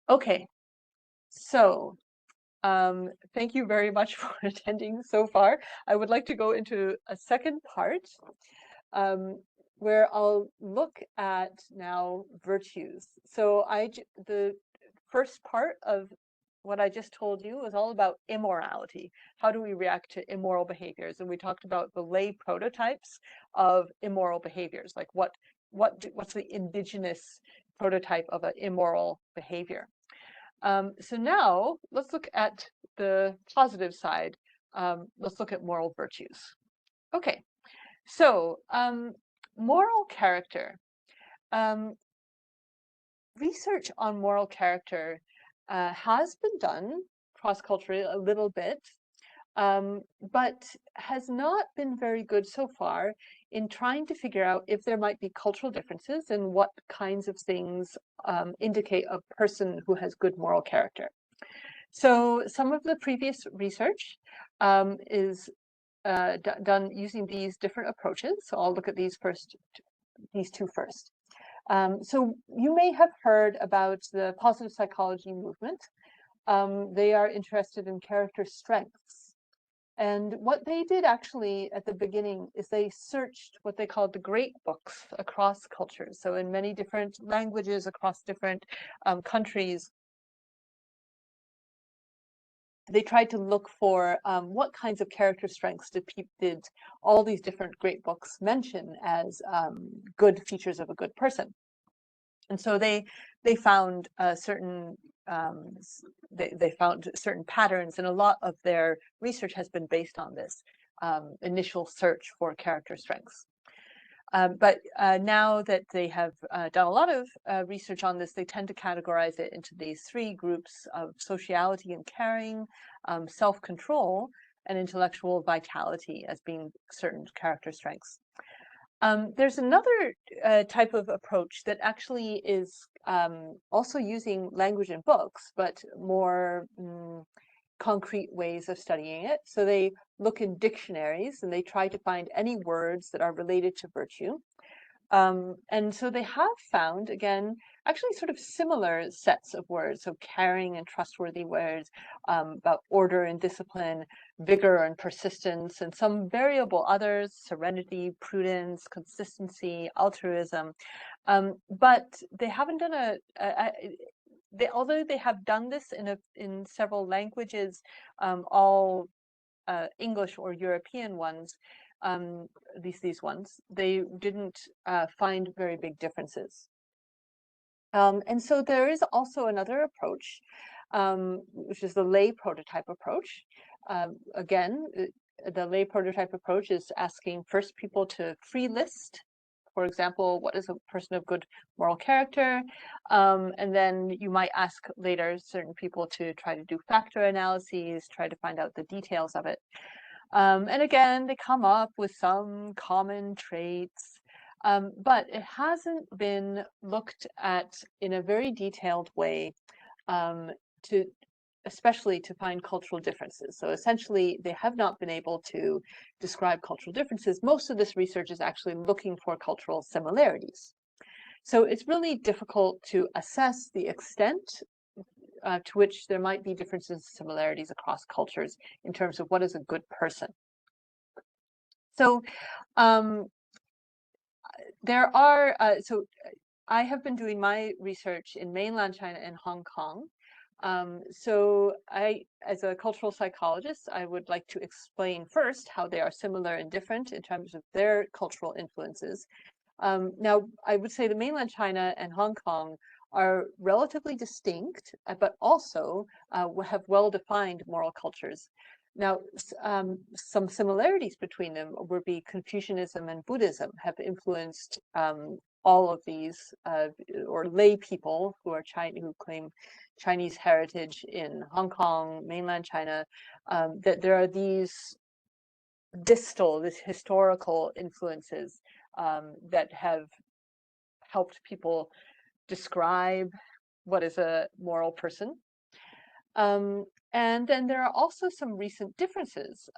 Okay, so thank you very much for attending so far. I would like to go into a second part where I'll look at now virtues. So the first part of what I just told you was all about immorality. How do we react to immoral behaviors? And we talked about the lay prototypes of immoral behaviors, like what's the indigenous prototype of an immoral behavior. So now let's look at the positive side. Let's look at moral virtues. Okay, so moral character. Research on moral character has been done cross-culturally a little bit, but has not been very good so far in trying to figure out if there might be cultural differences and what kinds of things indicate a person who has good moral character. So some of the previous research is done using these different approaches. So I'll look at these two first. So you may have heard about the positive psychology movement. they are interested in character strengths. And what they did actually at the beginning is they searched what they called the great books across cultures. So in many different languages across different countries, they tried to look for what kinds of character strengths did all these different great books mention as good features of a good person. And so they found certain they found certain patterns, and a lot of their research has been based on this initial search for character strengths. But now that they have done a lot of research on this, they tend to categorize it into these three groups of sociality and caring, self-control, and intellectual vitality as being certain character strengths. There's another type of approach that actually is also using language in books, but more concrete ways of studying it. So they look in dictionaries and they try to find any words that are related to virtue. And so they have found, again, actually sort of similar sets of words, so caring and trustworthy words, about order and discipline, vigor and persistence, and some variable others, serenity, prudence, consistency, altruism. But they haven't done although they have done this in several languages, all English or European ones, these ones, they didn't find very big differences. And so there is also another approach, which is the lay prototype approach. Again, the lay prototype approach is asking first people to free list, for example, what is a person of good moral character? And then you might ask later certain people to try to do factor analyses, try to find out the details of it. And again, they come up with some common traits, but it hasn't been looked at in a very detailed way, especially to find cultural differences. So essentially, they have not been able to describe cultural differences. Most of this research is actually looking for cultural similarities. So it's really difficult to assess the extent to which there might be differences and similarities across cultures in terms of what is a good person. So there are, so I have been doing my research in mainland China and Hong Kong. So as a cultural psychologist, I would like to explain first how they are similar and different in terms of their cultural influences. Now, I would say the mainland China and Hong Kong are relatively distinct, but also have well-defined moral cultures. Now, some similarities between them would be Confucianism and Buddhism have influenced all of these, or lay people who are who claim Chinese heritage in Hong Kong, mainland China, that there are these historical influences that have helped people describe what is a moral person. And then there are also some recent differences,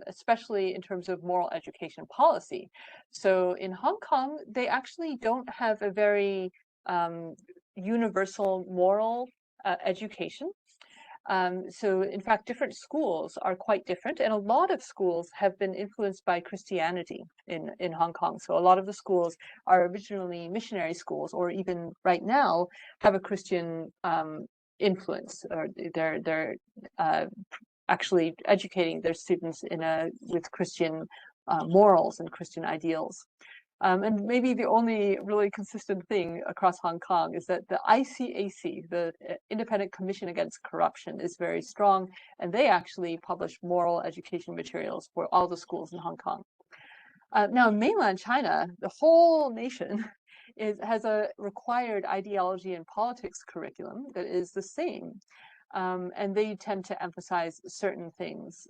especially in terms of moral education policy. So in Hong Kong, they actually don't have a very universal moral education. So in fact, different schools are quite different, and a lot of schools have been influenced by Christianity in Hong Kong. So a lot of the schools are originally missionary schools, or even right now have a Christian influence, or they're actually educating their students with Christian morals and Christian ideals. And maybe the only really consistent thing across Hong Kong is that the ICAC, the Independent Commission Against Corruption, is very strong, and they actually publish moral education materials for all the schools in Hong Kong. Now, in mainland China, the whole nation has a required ideology and politics curriculum that is the same. And they tend to emphasize certain things,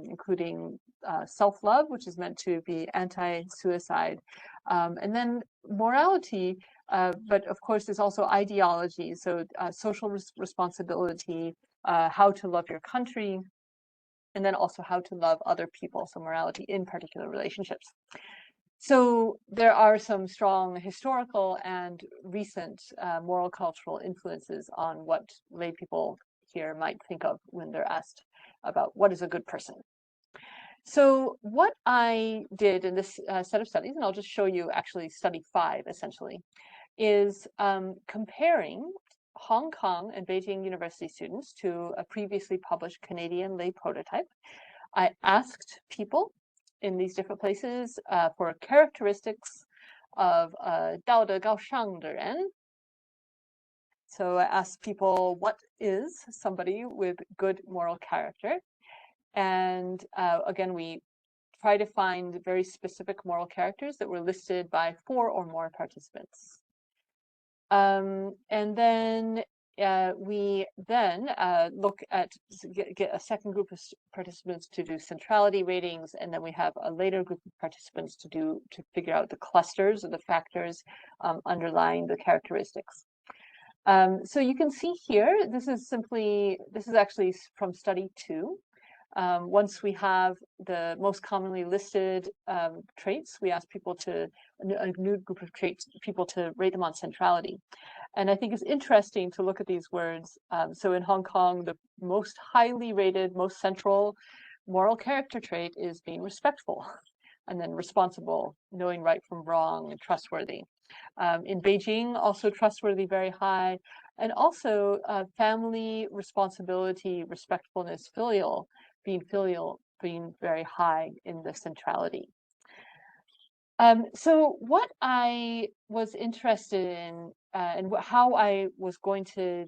including self-love, which is meant to be anti-suicide, and then morality, but of course there's also ideology, so social responsibility, how to love your country, and then also how to love other people, so morality in particular relationships. So there are some strong historical and recent moral cultural influences on what lay people here might think of when they're asked about what is a good person. So what I did in this set of studies, and I'll just show you actually study 5 essentially, is comparing Hong Kong and Beijing University students to a previously published Canadian lay prototype. I asked people in these different places for characteristics of 道德高尚的人. So I asked people, what is somebody with good moral character? And again, we try to find very specific moral characters that were listed by 4 or more participants. And then we then look at, get a second group of participants to do centrality ratings, and then we have a later group of participants to figure out the clusters or the factors underlying the characteristics. So you can see here, this is actually from study 2. Once we have the most commonly listed traits, we ask people a new group of traits, people to rate them on centrality. And I think it's interesting to look at these words. So in Hong Kong, the most highly rated, most central moral character trait is being respectful, and then responsible, knowing right from wrong, and trustworthy. In Beijing, also trustworthy, very high, and also family, responsibility, respectfulness, being very high in the centrality. So what I was interested in and how I was going to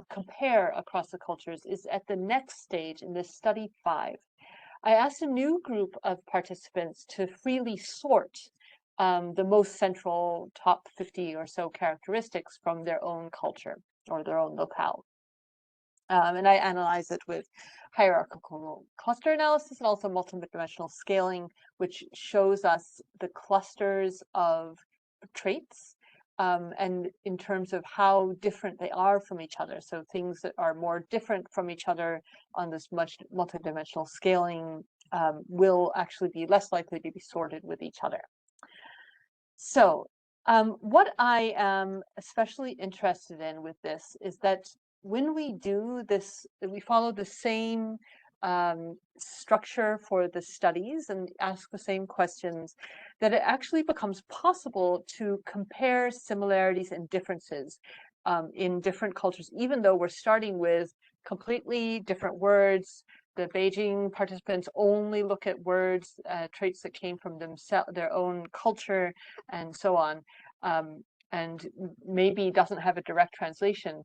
compare across the cultures is at the next stage in this study 5. I asked a new group of participants to freely sort the most central top 50 or so characteristics from their own culture or their own locale. And I analyze it with hierarchical cluster analysis and also multidimensional scaling, which shows us the clusters of traits and in terms of how different they are from each other. So things that are more different from each other on this much multidimensional scaling will actually be less likely to be sorted with each other. So what I am especially interested in with this is that when we do this, we follow the same structure for the studies and ask the same questions, that it actually becomes possible to compare similarities and differences in different cultures, even though we're starting with completely different words. The Beijing participants only look at words, traits that came from their own culture, and so on, and maybe doesn't have a direct translation.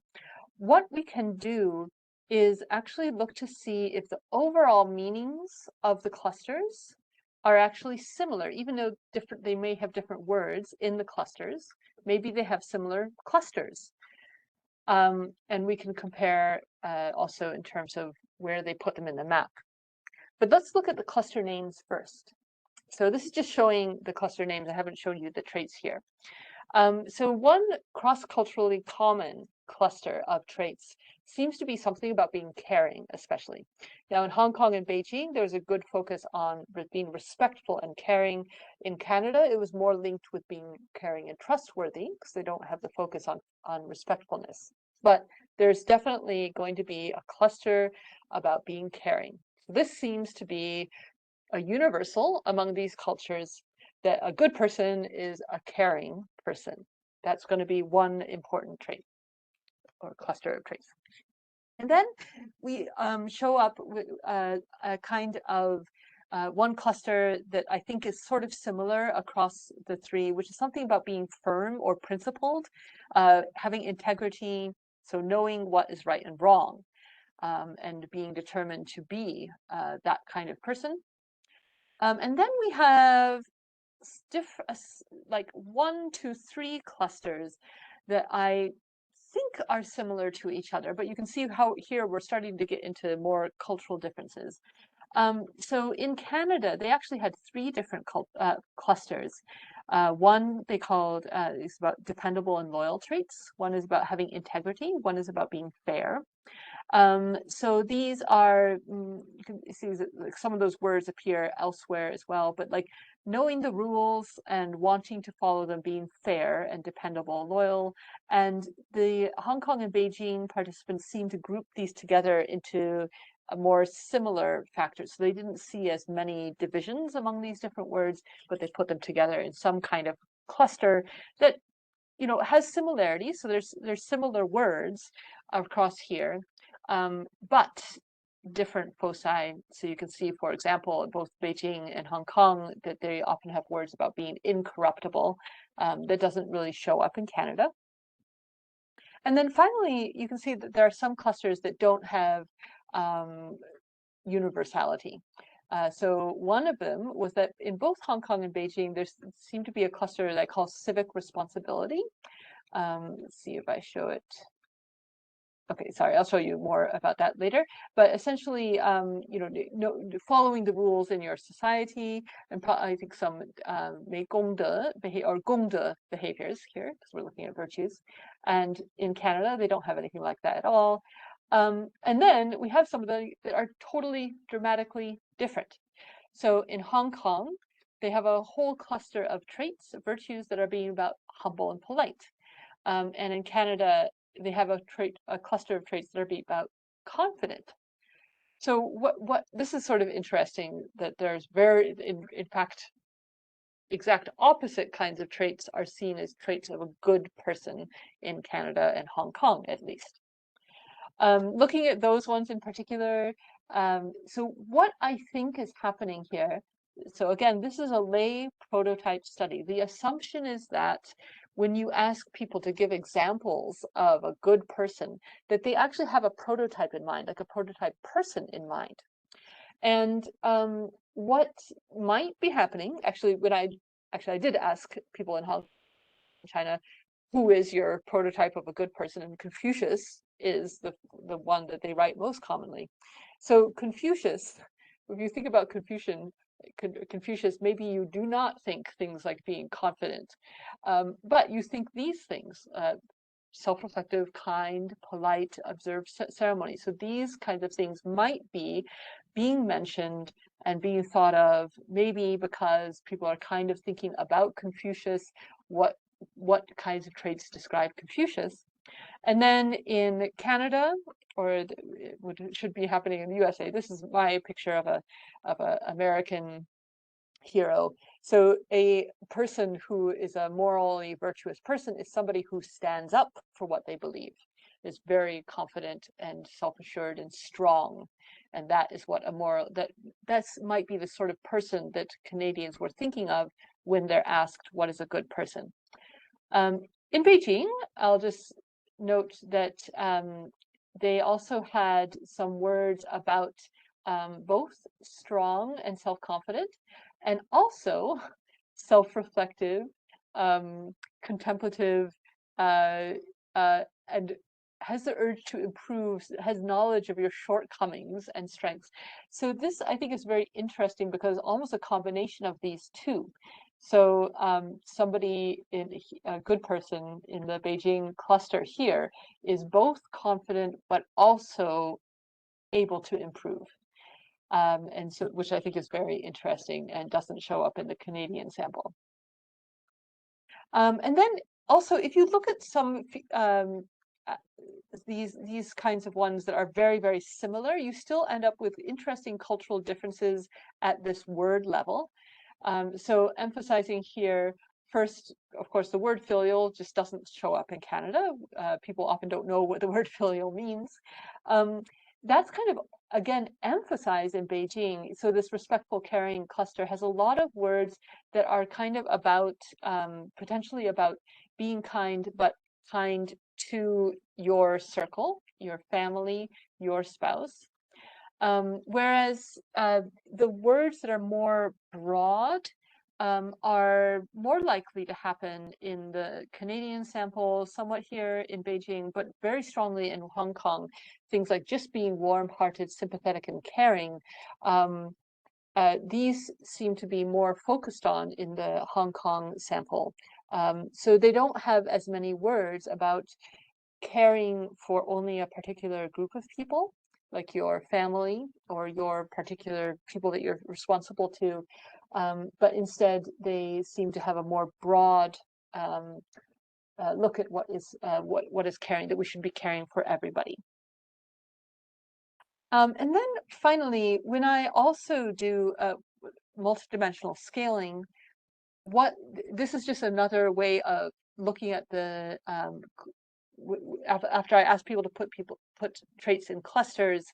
What we can do is actually look to see if the overall meanings of the clusters are actually similar, even though they may have different words in the clusters. Maybe they have similar clusters. And we can compare also in terms of where they put them in the map. But let's look at the cluster names first. So this is just showing the cluster names. I haven't shown you the traits here. So one cross-culturally common cluster of traits seems to be something about being caring, especially. Now in Hong Kong and Beijing, there's a good focus on being respectful and caring. In Canada, it was more linked with being caring and trustworthy because they don't have the focus on respectfulness. But there's definitely going to be a cluster about being caring. So this seems to be a universal among these cultures, that a good person is a caring person. That's going to be one important trait or cluster of traits. And then we show up with a kind of one cluster that I think is sort of similar across the 3, which is something about being firm or principled, having integrity, so knowing what is right and wrong, and being determined to be that kind of person. And then we have like 1 to 3 clusters that I think are similar to each other, but you can see how here we're starting to get into more cultural differences. So in Canada, they actually had 3 different clusters. One they called is about dependable and loyal traits. One is about having integrity. One is about being fair. So these are, you can see like some of those words appear elsewhere as well, but like knowing the rules and wanting to follow them, being fair and dependable, loyal. And the Hong Kong and Beijing participants seem to group these together into a more similar factors. So they didn't see as many divisions among these different words, but they put them together in some kind of cluster that, you know, has similarities. So there's similar words across here, but different foci. So you can see, for example, in both Beijing and Hong Kong, that they often have words about being incorruptible. That doesn't really show up in Canada. And then finally, you can see that there are some clusters that don't have universality. So one of them was that in both Hong Kong and Beijing, there seemed to be a cluster that I call civic responsibility. Let's see if I show it. Okay, sorry, I'll show you more about that later. But essentially, you know, following the rules in your society, and I think some 没公德 or 公德 behaviors here, because we're looking at virtues. And in Canada, they don't have anything like that at all. And then we have some of them that are totally dramatically different. So in Hong Kong, they have a whole cluster of traits, virtues that are being about humble and polite. And in Canada, they have a cluster of traits that are about confident. So what this is sort of interesting, that there's in fact, exact opposite kinds of traits are seen as traits of a good person in Canada and Hong Kong, at least. Looking at those ones in particular, so what I think is happening here, so again, this is a lay prototype study. The assumption is that when you ask people to give examples of a good person, that they actually have a prototype in mind, like a prototype person in mind. And what might be happening, actually, I did ask people in Hong Kong, China, who is your prototype of a good person? And Confucius is the one that they write most commonly. So Confucius, if you think about Confucius, maybe you do not think things like being confident, but you think these things, self-reflective, kind, polite, observe ceremony. So these kinds of things might be being mentioned and being thought of, maybe because people are kind of thinking about Confucius, what kinds of traits describe Confucius. And then in Canada, or what should be happening in the USA, this is my picture of a American hero. So a person who is a morally virtuous person is somebody who stands up for what they believe, is very confident and self-assured and strong. And that is what a moral, that might be the sort of person that Canadians were thinking of when they're asked what is a good person. In Beijing, I'll just note that they also had some words about both strong and self-confident, and also self-reflective, contemplative, and has the urge to improve, has knowledge of your shortcomings and strengths. So this, I think, is very interesting because almost a combination of these two. So somebody, a good person in the Beijing cluster here, is both confident but also able to improve. And so, which I think is very interesting and doesn't show up in the Canadian sample. And then also, if you look at some these kinds of ones that are very, very similar, you still end up with interesting cultural differences at this word level. So emphasizing here, first, of course, the word filial just doesn't show up in Canada. People often don't know what the word filial means. That's kind of, again, emphasized in Beijing. So this respectful caring cluster has a lot of words that are kind of about, potentially about being kind, but kind to your circle, your family, your spouse. Whereas the words that are more broad are more likely to happen in the Canadian sample, somewhat here in Beijing, but very strongly in Hong Kong. Things like just being warm-hearted, sympathetic, and caring. These seem to be more focused on in the Hong Kong sample. So they don't have as many words about caring for only a particular group of people, like your family or your particular people that you're responsible to, but instead they seem to have a more broad look at what is caring, that we should be caring for everybody. And then finally, when I also do multidimensional scaling, this is just another way of looking at the after I ask people to put traits in clusters,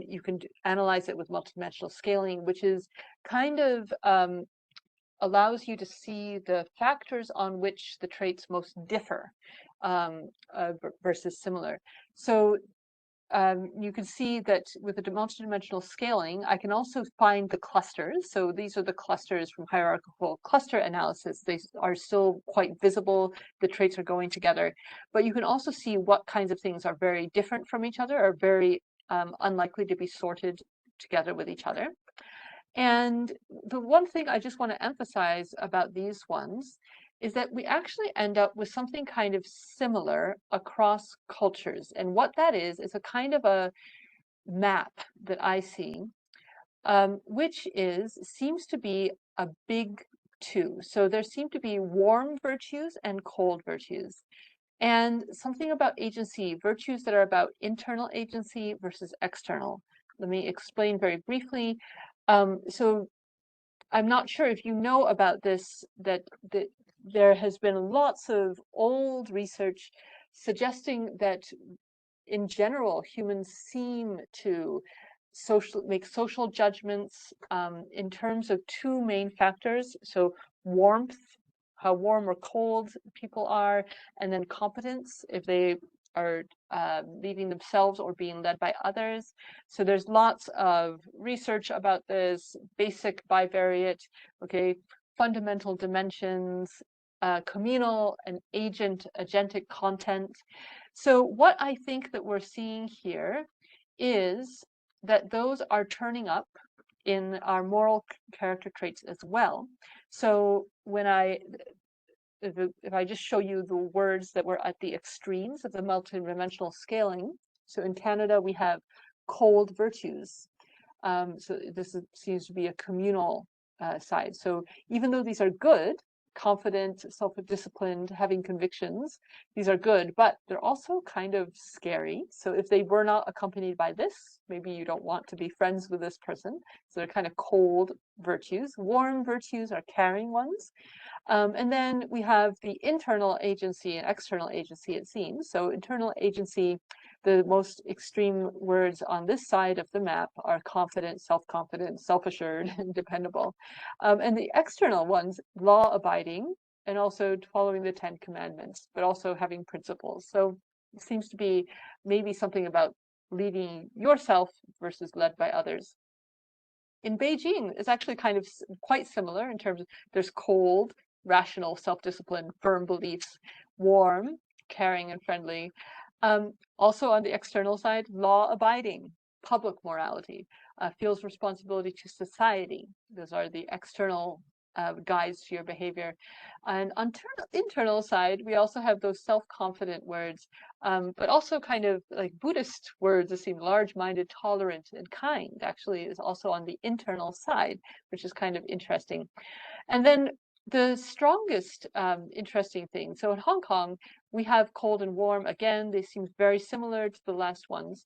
you can analyze it with multidimensional scaling, which is kind of allows you to see the factors on which the traits most differ versus similar. So you can see that with the multidimensional scaling, I can also find the clusters. So these are the clusters from hierarchical cluster analysis. They are still quite visible. The traits are going together. But you can also see what kinds of things are very different from each other, are very unlikely to be sorted together with each other. And the one thing I just want to emphasize about these ones is that we actually end up with something kind of similar across cultures. And what that is a kind of a map that I see, which seems to be a big two. So there seem to be warm virtues and cold virtues. And something about agency, virtues that are about internal agency versus external. Let me explain very briefly. So I'm not sure if you know about this, that there has been lots of old research suggesting that in general, humans seem to make social judgments in terms of two main factors. So warmth, how warm or cold people are, and then competence, if they are leading themselves or being led by others. So there's lots of research about this, basic bivariate, okay, fundamental dimensions, communal and agentic content. So what I think that we're seeing here is that those are turning up in our moral character traits as well. So when if I just show you the words that were at the extremes of the multidimensional scaling, so in Canada we have cold virtues. So this seems to be a communal side. So even though these are good, confident, self-disciplined, having convictions, these are good, but they're also kind of scary. So if they were not accompanied by this, maybe you don't want to be friends with this person. So they're kind of cold virtues. Warm virtues are caring ones. And then we have the internal agency and external agency, it seems. So internal agency, the most extreme words on this side of the map are confident, self-confident, self-assured, and dependable. And the external ones, law-abiding, and also following the 10 Commandments, but also having principles. So it seems to be maybe something about leading yourself versus led by others. In Beijing, it's actually kind of quite similar in terms of there's cold, rational, self-disciplined, firm beliefs, warm, caring, and friendly. Also on the external side, law-abiding, public morality, feels responsibility to society. Those are the external guides to your behavior. And on internal side, we also have those self-confident words, but also kind of like Buddhist words that seem large-minded, tolerant, and kind actually is also on the internal side, which is kind of interesting. And then the strongest interesting thing, so in Hong Kong, we have cold and warm. Again, they seem very similar to the last ones.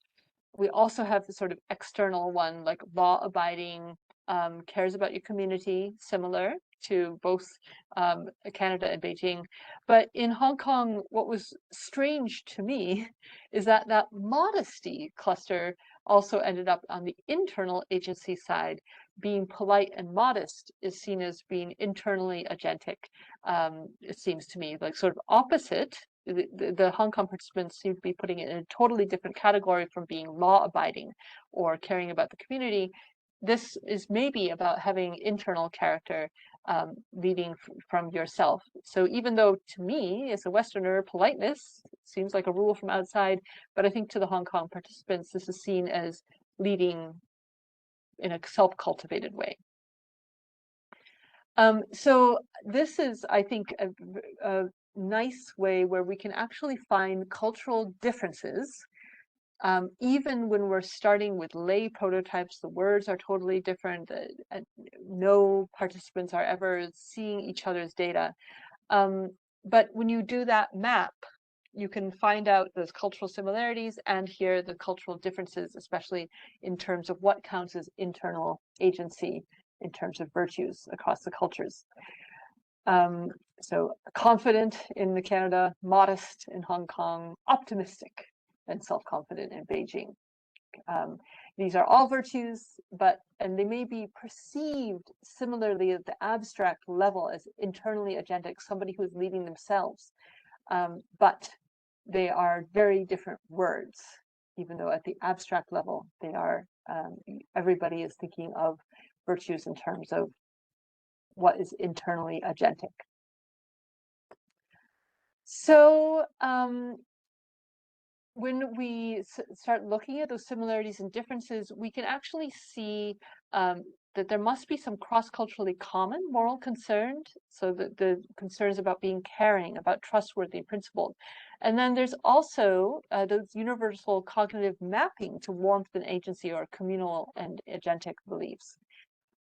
We also have the sort of external one, like law-abiding, cares about your community, similar to both Canada and Beijing. But in Hong Kong, what was strange to me is that that modesty cluster also ended up on the internal agency side. Being polite and modest is seen as being internally agentic, it seems to me, like sort of opposite. The Hong Kong participants seem to be putting it in a totally different category from being law-abiding or caring about the community. This is maybe about having internal character, leading from yourself. So even though to me, as a Westerner, politeness seems like a rule from outside, but I think to the Hong Kong participants, this is seen as leading in a self-cultivated way. So this is, I think, nice way where we can actually find cultural differences. Even when we're starting with lay prototypes, the words are totally different. No participants are ever seeing each other's data. But when you do that map, you can find out those cultural similarities and here the cultural differences, especially in terms of what counts as internal agency in terms of virtues across the cultures. So confident in Canada, modest in Hong Kong, optimistic and self-confident in Beijing. These are all virtues, and they may be perceived similarly at the abstract level as internally agentic, somebody who's leading themselves. But they are very different words, even though at the abstract level, they are, everybody is thinking of virtues in terms of what is internally agentic. So when we start looking at those similarities and differences, we can actually see that there must be some cross-culturally common moral concerns. So the concerns about being caring, about trustworthy, principled. And then there's also those universal cognitive mapping to warmth and agency or communal and agentic beliefs.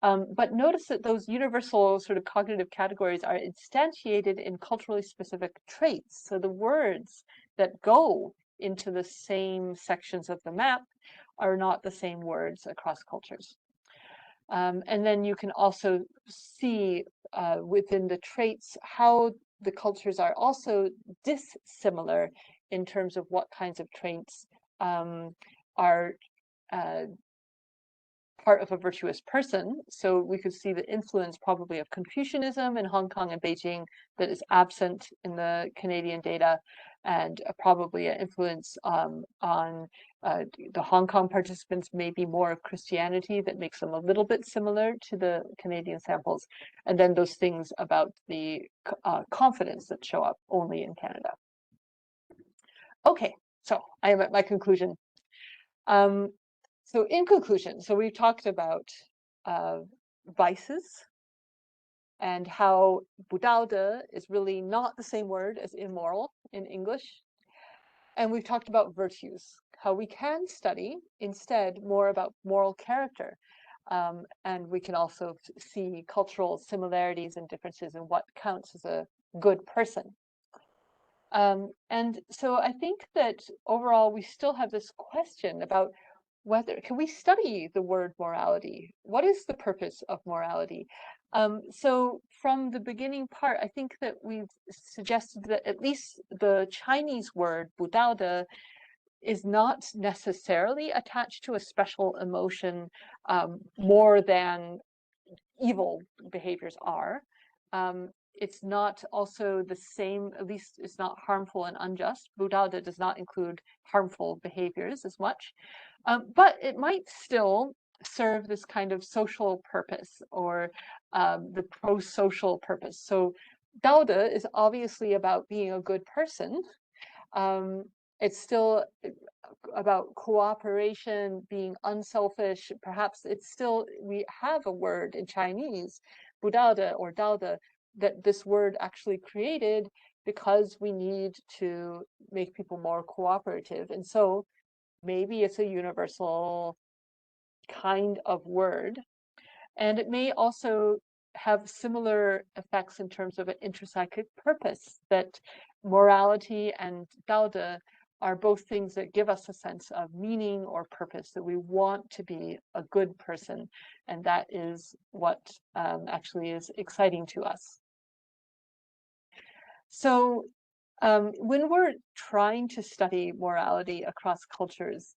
But notice that those universal sort of cognitive categories are instantiated in culturally specific traits. So the words that go into the same sections of the map are not the same words across cultures. And then you can also see within the traits how the cultures are also dissimilar in terms of what kinds of traits are part of a virtuous person. So we could see the influence probably of Confucianism in Hong Kong and Beijing that is absent in the Canadian data, and probably an influence on the Hong Kong participants, maybe more of Christianity that makes them a little bit similar to the Canadian samples. And then those things about the confidence that show up only in Canada. Okay, so I am at my conclusion. So in conclusion, so we've talked about vices and how 不道德 is really not the same word as immoral in English. And we've talked about virtues, how we can study instead more about moral character. And we can also see cultural similarities and differences in what counts as a good person. And so I think that overall, we still have this question about whether, can we study the word morality? What is the purpose of morality? So from the beginning part, I think that we've suggested that at least the Chinese word 不道德 is not necessarily attached to a special emotion more than evil behaviors are. It's not also the same, at least it's not harmful and unjust. 不道德 does not include harmful behaviors as much. But it might still serve this kind of social purpose or the pro-social purpose. So 道德 is obviously about being a good person. It's still about cooperation, being unselfish. Perhaps it's still, we have a word in Chinese, 不道德 or 道德, that this word actually created because we need to make people more cooperative. And so maybe it's a universal kind of word. And it may also have similar effects in terms of an intrapsychic purpose, that morality and 道德 are both things that give us a sense of meaning or purpose, that we want to be a good person. And that is what actually is exciting to us. So when we're trying to study morality across cultures,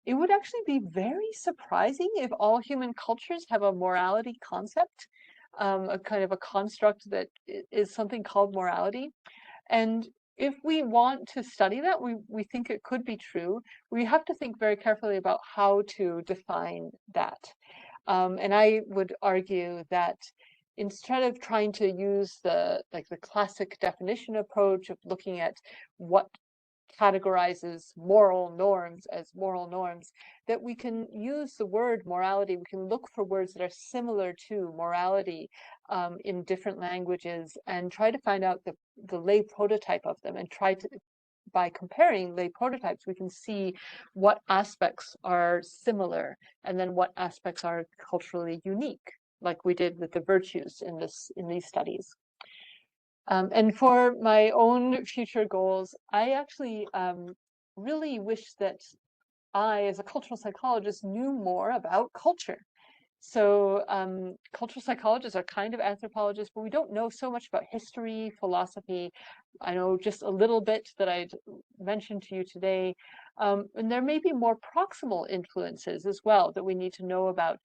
it would actually be very surprising if all human cultures have a morality concept, a kind of a construct that is something called morality. And if we want to study that, we think it could be true, we have to think very carefully about how to define that. And I would argue that instead of trying to use the classic definition approach of looking at what categorizes moral norms as moral norms, that we can use the word morality. We can look for words that are similar to morality in different languages and try to find out the lay prototype of them, and try to, by comparing lay prototypes, we can see what aspects are similar and then what aspects are culturally unique, like we did with the virtues in these studies. And for my own future goals, I actually really wish that I, as a cultural psychologist, knew more about culture. So cultural psychologists are kind of anthropologists, but we don't know so much about history, philosophy. I know just a little bit that I'd mentioned to you today. And there may be more proximal influences as well that we need to know about.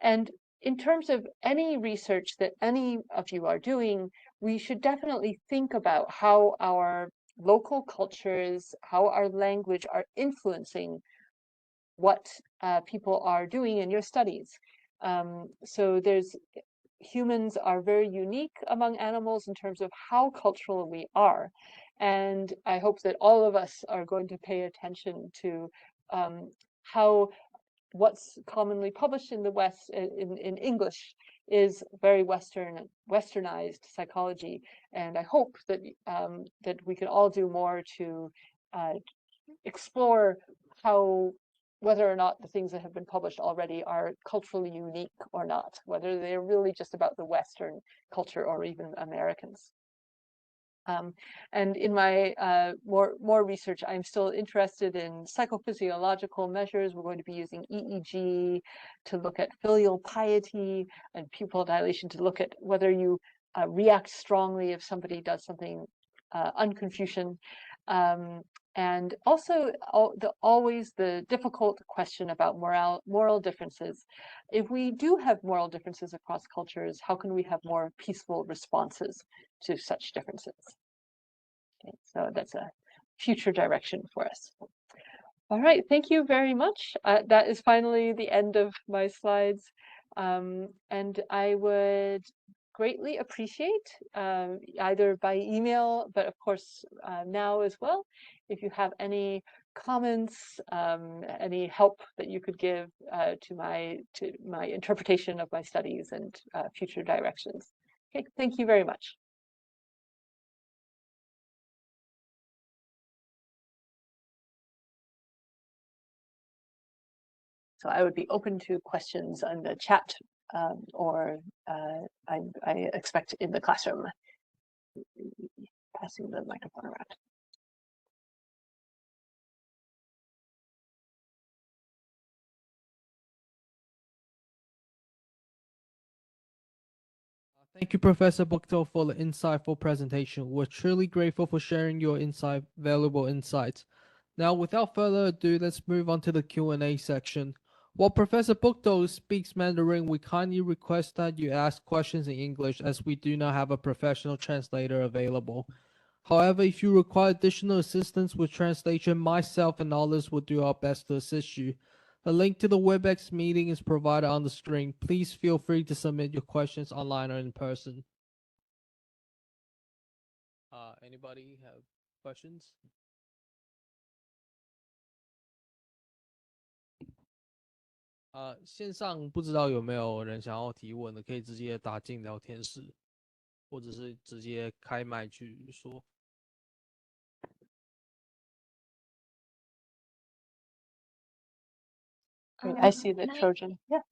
And in terms of any research that any of you are doing, we should definitely think about how our local cultures, how our language are influencing what people are doing in your studies. So humans are very unique among animals in terms of how cultural we are. And I hope that all of us are going to pay attention to how what's commonly published in the West in English is very westernized psychology. And I hope that that we can all do more to explore whether or not the things that have been published already are culturally unique or not, whether they're really just about the Western culture or even Americans. And in my more research, I'm still interested in psychophysiological measures. We're going to be using EEG to look at filial piety and pupil dilation to look at whether you react strongly if somebody does something un-Confucian. And also always the difficult question about moral differences. If we do have moral differences across cultures, how can we have more peaceful responses to such differences? Okay, so that's a future direction for us. All right, thank you very much. That is finally the end of my slides. And I would greatly appreciate either by email, but of course now as well, if you have any comments, any help that you could give to my interpretation of my studies and future directions. Okay, thank you very much. So I would be open to questions on the chat or I expect in the classroom. Passing the microphone around. Thank you, Professor Buchtel, for the insightful presentation. We're truly grateful for sharing your valuable insights. Now, without further ado, let's move on to the Q&A section. While Professor Buchtel speaks Mandarin, we kindly request that you ask questions in English as we do not have a professional translator available. However, if you require additional assistance with translation, myself and others will do our best to assist you. A link to the WebEx meeting is provided on the screen. Please feel free to submit your questions online or in person. Anybody have questions? Uh，线上不知道有没有人想要提问的，可以直接打进聊天室，或者是直接开麦去说。I see the Trojan. Yeah.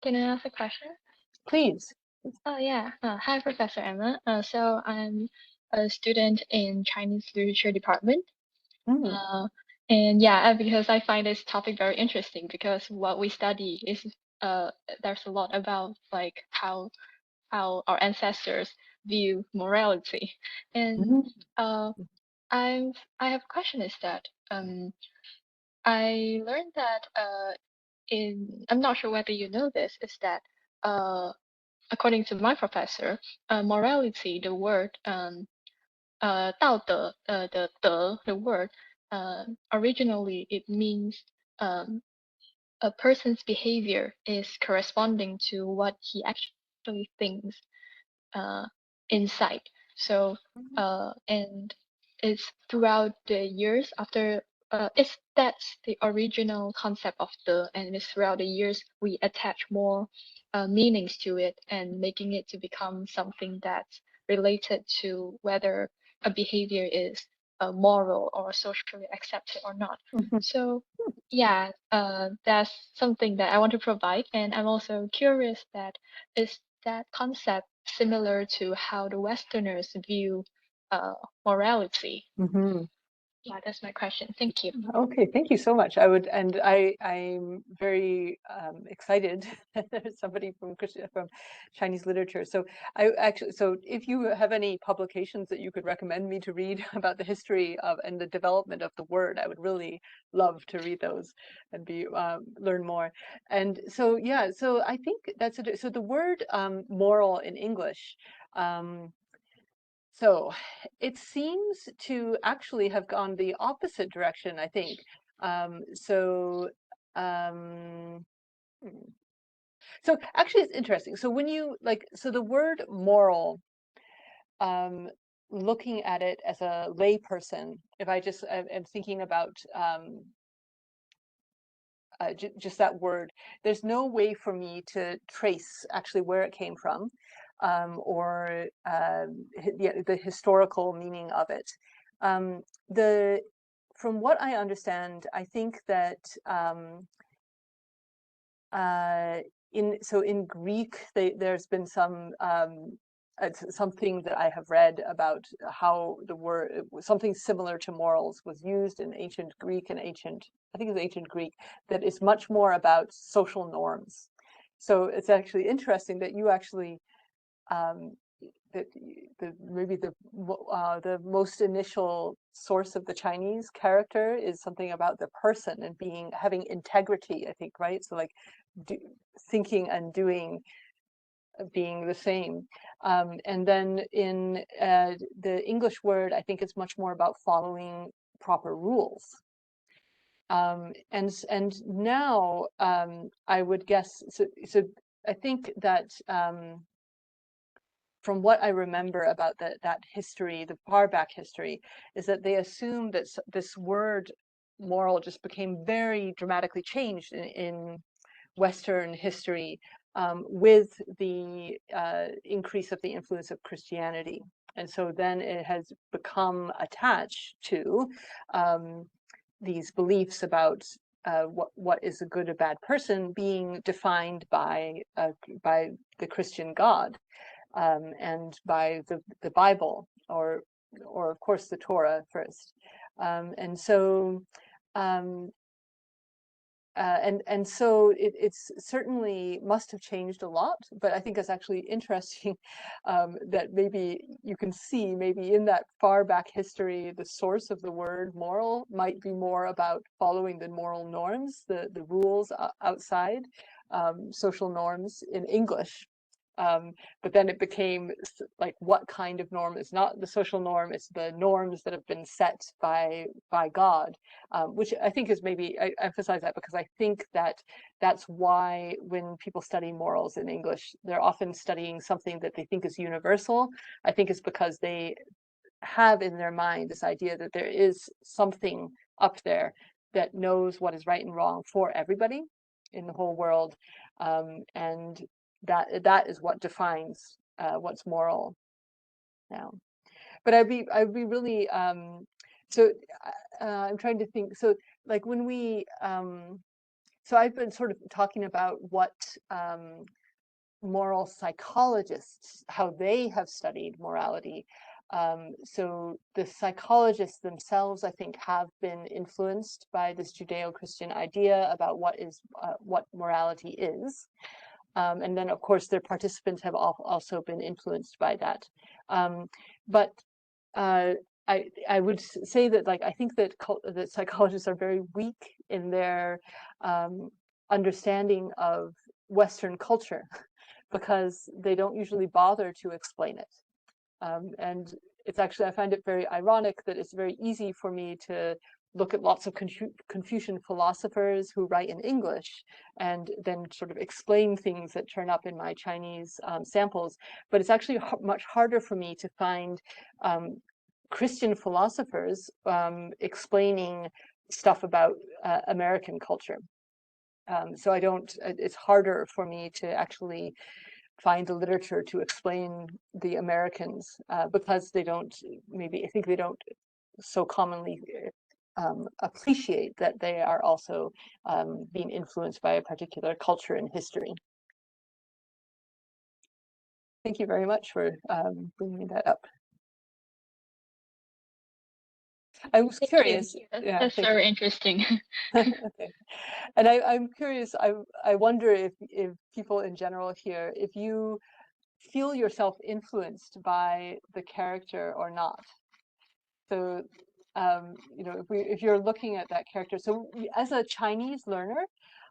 Can I ask a question? Please. Oh, yeah. Hi, Professor Emma. So I'm a student in Chinese literature department. And yeah, because I find this topic very interesting because what we study is there's a lot about like how our ancestors view morality. And I have a question is that I learned that I'm not sure whether you know this, is that according to my professor, morality, the word 道德 the 德 the word originally it means a person's behavior is corresponding to what he actually thinks inside. So and it's throughout the years after that's the original concept of and it's throughout the years we attach more meanings to it and making it to become something that's related to whether a behavior is moral or socially accepted or not. So yeah, that's something that I want to provide, and I'm also curious that is that concept similar to how the Westerners view morality? Yeah, that's my question. Thank you. Okay, thank you so much. I'm very excited that there's somebody from Chinese literature. So so if you have any publications that you could recommend me to read about the history of and the development of the word, I would really love to read those and learn more. And so yeah, so I think that's it. So the word moral in English. So it seems to actually have gone the opposite direction, I think. So actually it's interesting. So when you so the word moral, looking at it as a lay person, if I just am thinking about just that word, there's no way for me to trace actually where it came from. Or the historical meaning of it. From what I understand, I think that in Greek, there's been something that I have read about how the word, something similar to morals, was used in ancient Greek and I think it's ancient Greek, that is much more about social norms. So it's actually interesting that you actually that maybe the most initial source of the Chinese character is something about the person and having integrity, I think, right? So like thinking and doing being the same. And then in the English word, I think it's much more about following proper rules. And now I would guess, so I think that from what I remember about that history, the far back history, is that they assume that this word moral just became very dramatically changed in Western history with the increase of the influence of Christianity. And so then it has become attached to these beliefs about what is a good or bad person being defined by the Christian God. And by the Bible, or of course the Torah first, and so it's certainly must have changed a lot. But I think it's actually interesting that maybe you can see maybe in that far back history, the source of the word moral might be more about following the moral norms, the rules outside social norms in English. But then it became like, what kind of norm is not the social norm? It's the norms that have been set by God, which I think is maybe, I emphasize that because I think that that's why when people study morals in English, they're often studying something that they think is universal. I think it's because they have in their mind this idea that there is something up there that knows what is right and wrong for everybody in the whole world, and that is what defines what's moral now. But I'd be really so I'm trying to think. So like when we so I've been sort of talking about what moral psychologists, how they have studied morality. So the psychologists themselves, I think, have been influenced by this Judeo-Christian idea about what morality is. And then, of course, their participants have also been influenced by that. But I would say that, like, I think that psychologists are very weak in their understanding of Western culture because they don't usually bother to explain it. And it's actually, I find it very ironic that it's very easy for me to look at lots of Confucian philosophers who write in English and then sort of explain things that turn up in my Chinese samples. But it's actually much harder for me to find Christian philosophers explaining stuff about American culture. So I don't, it's harder for me to actually find the literature to explain the Americans because they don't, maybe I think they don't so commonly appreciate that they are also being influenced by a particular culture and history. Thank you very much for bringing that up. I was curious. Yeah, that's very interesting. Okay. And I'm curious, I wonder if people in general here, if you feel yourself influenced by the character or not. So, you know, if you're looking at that character, so as a Chinese learner,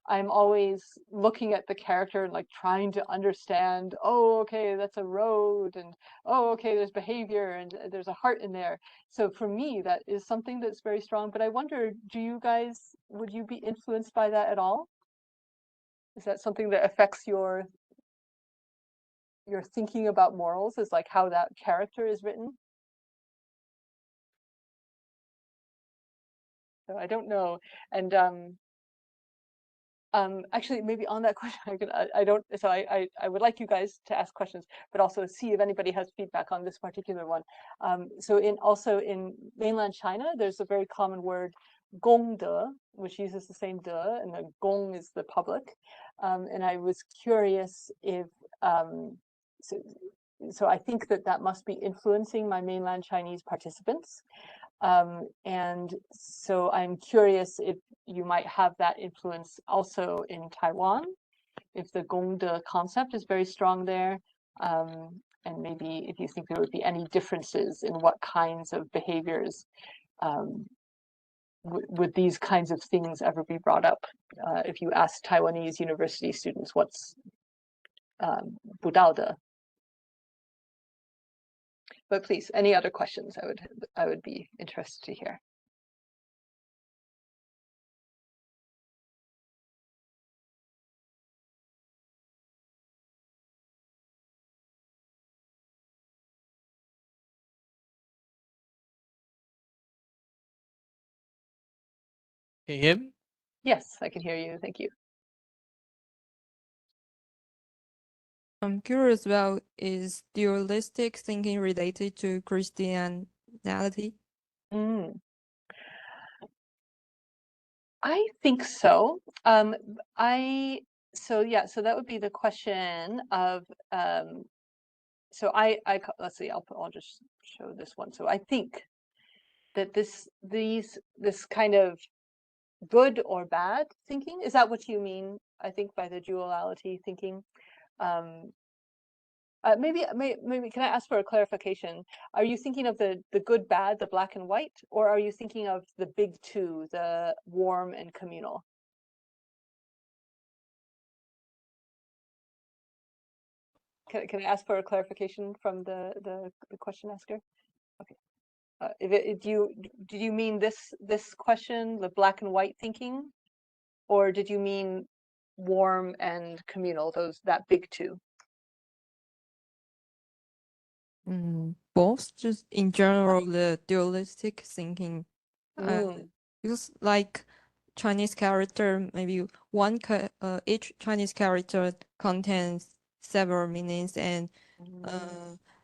I'm always looking at the character and like trying to understand, oh, okay, that's a road, and oh, okay, there's behavior, and there's a heart in there. So for me, that is something that's very strong. But I wonder, do you guys, would you be influenced by that at all? Is that something that affects your thinking about morals, is like how that character is written? So I don't know. And actually, maybe on that question, I don't. So I would like you guys to ask questions, but also see if anybody has feedback on this particular one. So also in mainland China, there's a very common word, 公德, which uses the same de, and the gong is the public. And I was curious if so I think that must be influencing my mainland Chinese participants. And so I'm curious if you might have that influence also in Taiwan, if the gongde concept is very strong there, and maybe if you think there would be any differences in what kinds of behaviors would these kinds of things ever be brought up? If you ask Taiwanese university students what's 不道德. But please, any other questions? I would be interested to hear. Can you hear me? Yes, I can hear you. Thank you. I'm curious about, is dualistic thinking related to Christianity? I think so. So that would be the question of so let's see, I'll just show this one. So I think that this kind of good or bad thinking, is that what you mean? I think by the duality thinking. Maybe can I ask for a clarification? Are you thinking of the good, bad, the black and white, or are you thinking of the big two, the warm and communal? Can I ask for a clarification from the question asker? Okay. Did you mean this question, the black and white thinking, or did you mean warm and communal, that big two? Both, just in general, the dualistic thinking. Because like Chinese character, maybe each Chinese character contains several meanings, and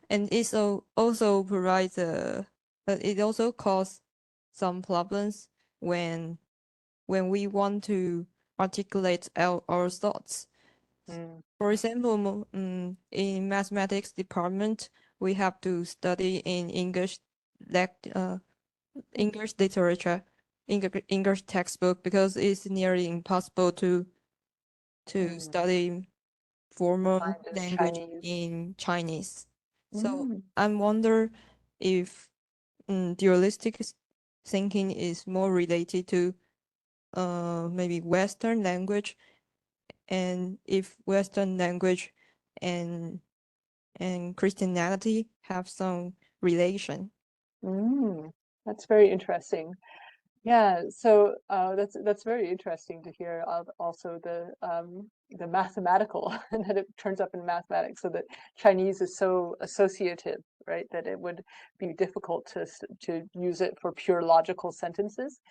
it also provides it also causes some problems when we want to articulate our thoughts. For example, in mathematics department, we have to study in English literature, English textbook, because it's nearly impossible to study formal language in Chinese. So I wonder if dualistic thinking is more related to maybe Western language, and if Western language and Christianity have some relation. That's very interesting. Yeah, so that's very interesting to hear. Also the mathematical, and that it turns up in mathematics, so that Chinese is so associative, right? That it would be difficult to use it for pure logical sentences.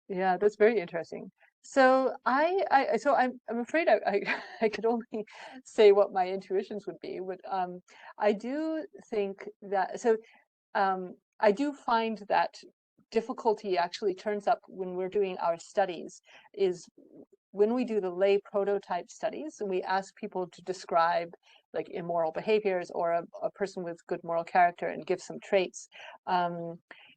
Yeah, that's very interesting. So I'm afraid I could only say what my intuitions would be. But I do think that I do find that difficulty actually turns up when we're doing our studies, is when we do the lay prototype studies and we ask people to describe like immoral behaviors or a person with good moral character and give some traits.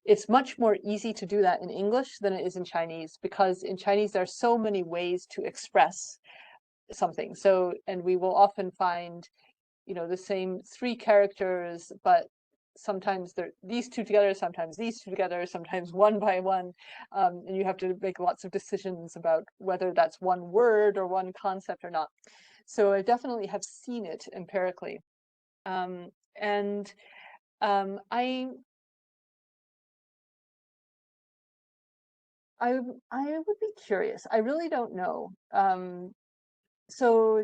It's much more easy to do that in English than it is in Chinese, because in Chinese there are so many ways to express something. So, and we will often find, the same 3 characters, but sometimes they're these 2 together, sometimes these 2 together, sometimes one by one, and you have to make lots of decisions about whether that's one word or one concept or not. So I definitely have seen it empirically, and I would be curious. I really don't know. So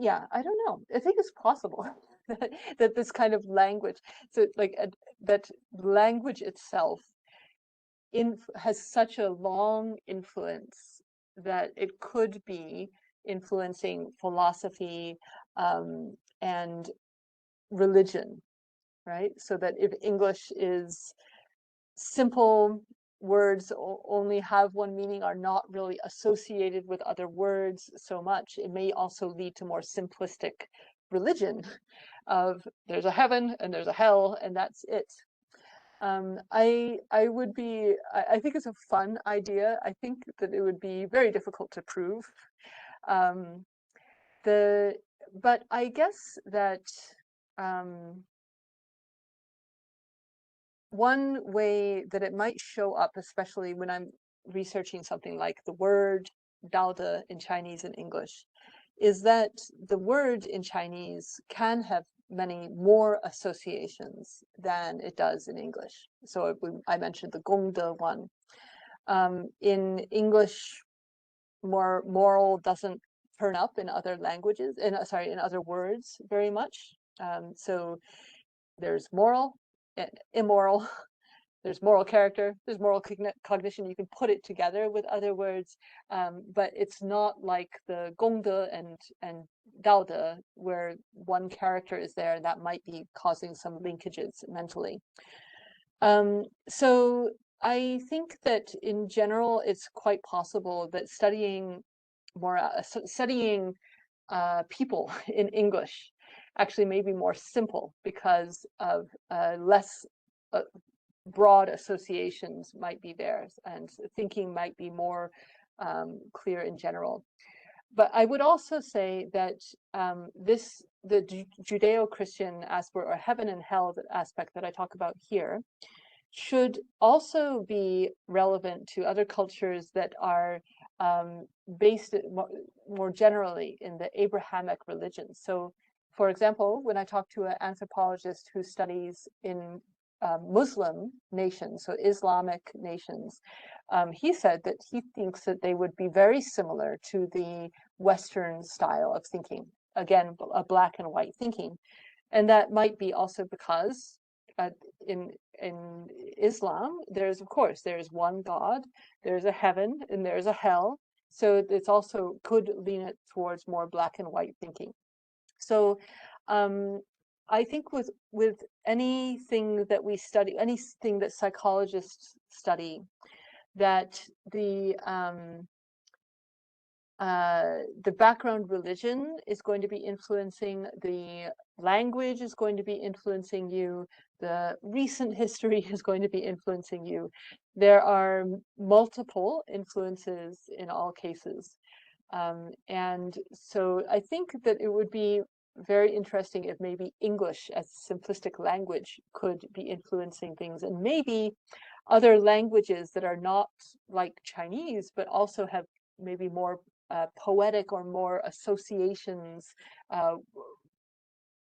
yeah, I don't know. I think it's possible that this kind of language, so like that language itself has such a long influence that it could be influencing philosophy and religion, right? So that if English is simple, words only have one meaning, are not really associated with other words so much, it may also lead to more simplistic religion of there's a heaven and there's a hell and that's it. I think it's a fun idea. I think that it would be very difficult to prove. But I guess that one way that it might show up, especially when I'm researching something like the word 道德 in Chinese and English, is that the word in Chinese can have many more associations than it does in English. So I mentioned the 功德 one. In English, more moral doesn't turn up in other languages, in other words very much. So there's moral, immoral, there's moral character, there's moral cognition. You can put it together with other words, but it's not like the 功德 and 道德, where one character is there and that might be causing some linkages mentally. So I think that in general, it's quite possible that studying people in English actually may be more simple because of less broad associations might be there, and thinking might be more clear in general. But I would also say that the Judeo-Christian aspect, or heaven and hell aspect that I talk about here, should also be relevant to other cultures that are based more generally in the Abrahamic religions. So, for example, when I talk to an anthropologist who studies in Muslim nations, so Islamic nations, he said that he thinks that they would be very similar to the Western style of thinking. Again, a black and white thinking. And that might be also because in Islam, there's one God, there's a heaven, and there's a hell. So it's also could lean it towards more black and white thinking. So I think with anything that we study, anything that psychologists study, that the background religion is going to be influencing, the language is going to be influencing you, the recent history is going to be influencing you. There are multiple influences in all cases. And so I think that it would be very interesting if maybe English as a simplistic language could be influencing things, and maybe other languages that are not like Chinese, but also have maybe more poetic or more associations,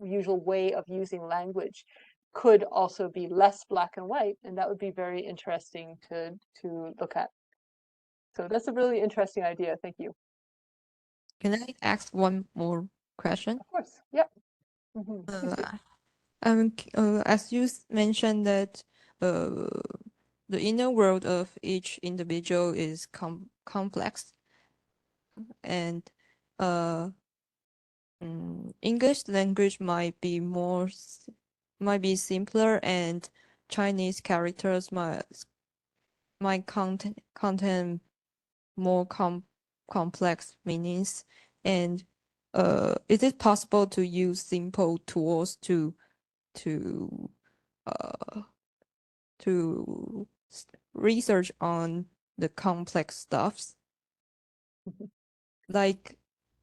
usual way of using language, could also be less black and white, and that would be very interesting to look at. So that's a really interesting idea. Thank you. Can I ask one more question? Of course. Yep. Please do. As you mentioned that the inner world of each individual is complex, and English language might be simpler, and Chinese characters might contain more complex meanings. And is it possible to use simple tools to research on the complex stuffs, like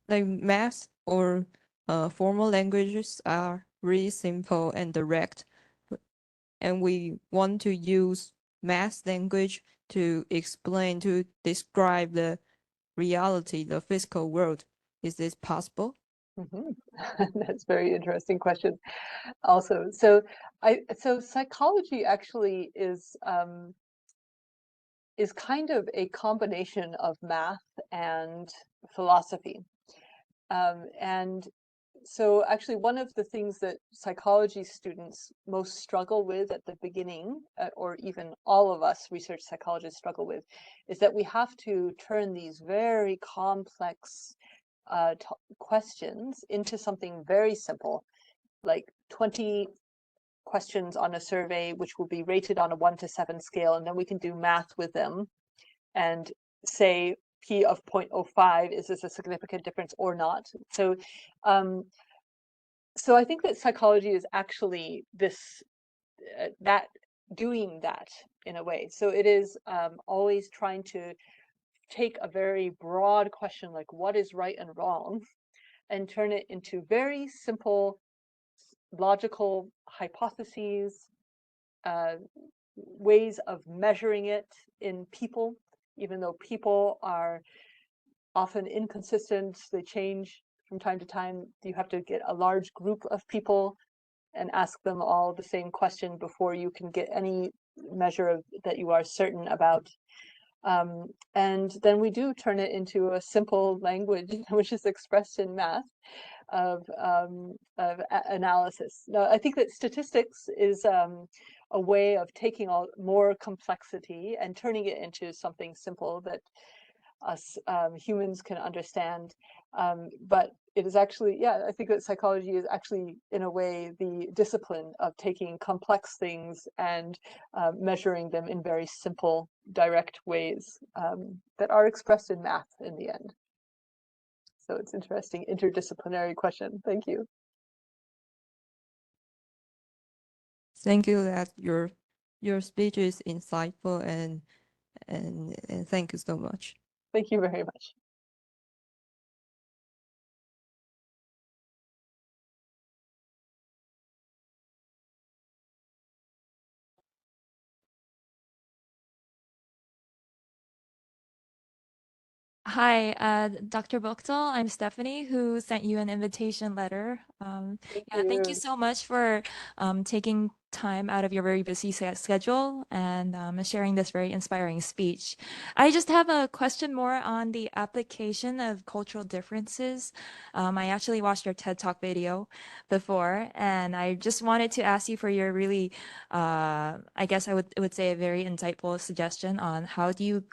math or formal languages are really simple and direct, and we want to use math language to describe the reality, the physical world. Is this possible? That's a very interesting question. Also, so psychology actually is kind of a combination of math and philosophy, and so actually one of the things that psychology students most struggle with at the beginning, or even all of us research psychologists struggle with, is that we have to turn these very complex questions into something very simple, like 20 questions on a survey, which will be rated on a 1 to 7 scale, and then we can do math with them and say P of 0.05, is this a significant difference or not? So so I think that psychology is actually this doing that in a way. So it is always trying to take a very broad question like what is right and wrong and turn it into very simple logical hypotheses, ways of measuring it in people, even though people are often inconsistent, they change from time to time. You have to get a large group of people and ask them all the same question before you can get any measure of that you are certain about. And then we do turn it into a simple language, which is expressed in math of analysis. Now, I think that statistics is a way of taking more complexity and turning it into something simple that us humans can understand. But it is actually, yeah, I think that psychology is actually, in a way, the discipline of taking complex things and measuring them in very simple, direct ways that are expressed in math in the end. So it's an interesting interdisciplinary question. Thank you. Thank you that your speech is insightful, and thank you so much. Thank you very much. Hi, Dr. Buchtel. I'm Stephanie, who sent you an invitation letter. Thank you so much for taking time out of your very busy schedule and sharing this very inspiring speech. I just have a question more on the application of cultural differences. I actually watched your TED Talk video before, and I just wanted to ask you for your really, I guess I would say a very insightful suggestion on how do you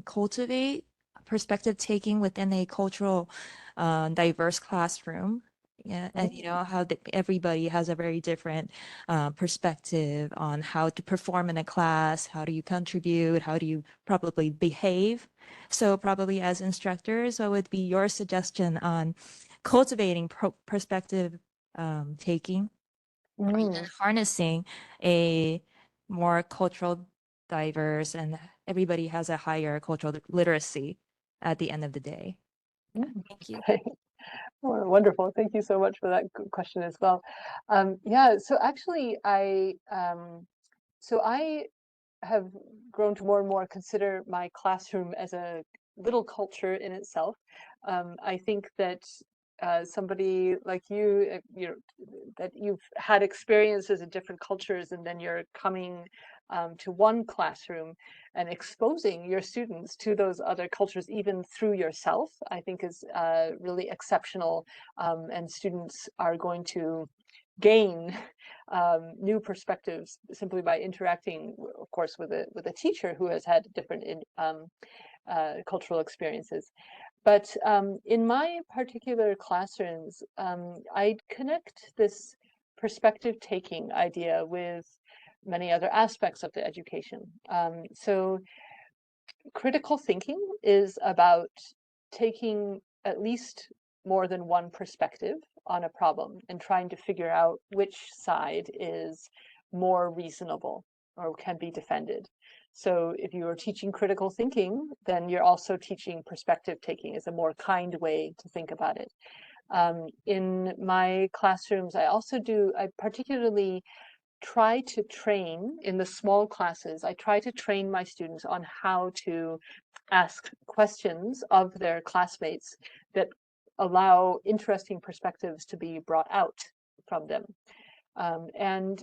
cultivate perspective taking within a cultural diverse classroom. Yeah, and you know how everybody has a very different perspective on how to perform in a class, how do you contribute, how do you probably behave. So probably as instructors, what would be your suggestion on cultivating perspective taking and harnessing a more cultural diverse, and everybody has a higher cultural literacy at the end of the day? Thank you. Oh, wonderful. Thank you so much for that question as well. Yeah, so actually I have grown to more and more consider my classroom as a little culture in itself. I think that somebody like you, that you've had experiences in different cultures, and then you're coming to one classroom and exposing your students to those other cultures, even through yourself, I think is really exceptional. And students are going to gain new perspectives simply by interacting, of course, with a teacher who has had different cultural experiences. But in my particular classrooms, I connect this perspective-taking idea with many other aspects of the education. So critical thinking is about taking at least more than one perspective on a problem and trying to figure out which side is more reasonable or can be defended. So if you are teaching critical thinking, then you're also teaching perspective taking as a more kind way to think about it. In my classrooms, I particularly try to train in the small classes. I try to train my students on how to ask questions of their classmates that allow interesting perspectives to be brought out from them. And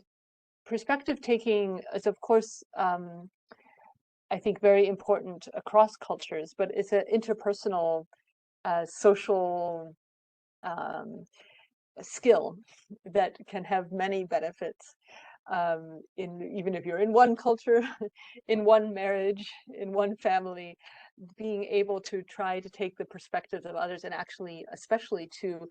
perspective taking is, of course, I think very important across cultures, but it's an interpersonal social skill that can have many benefits. Even if you're in one culture, in one marriage, in one family, being able to try to take the perspectives of others and actually, especially to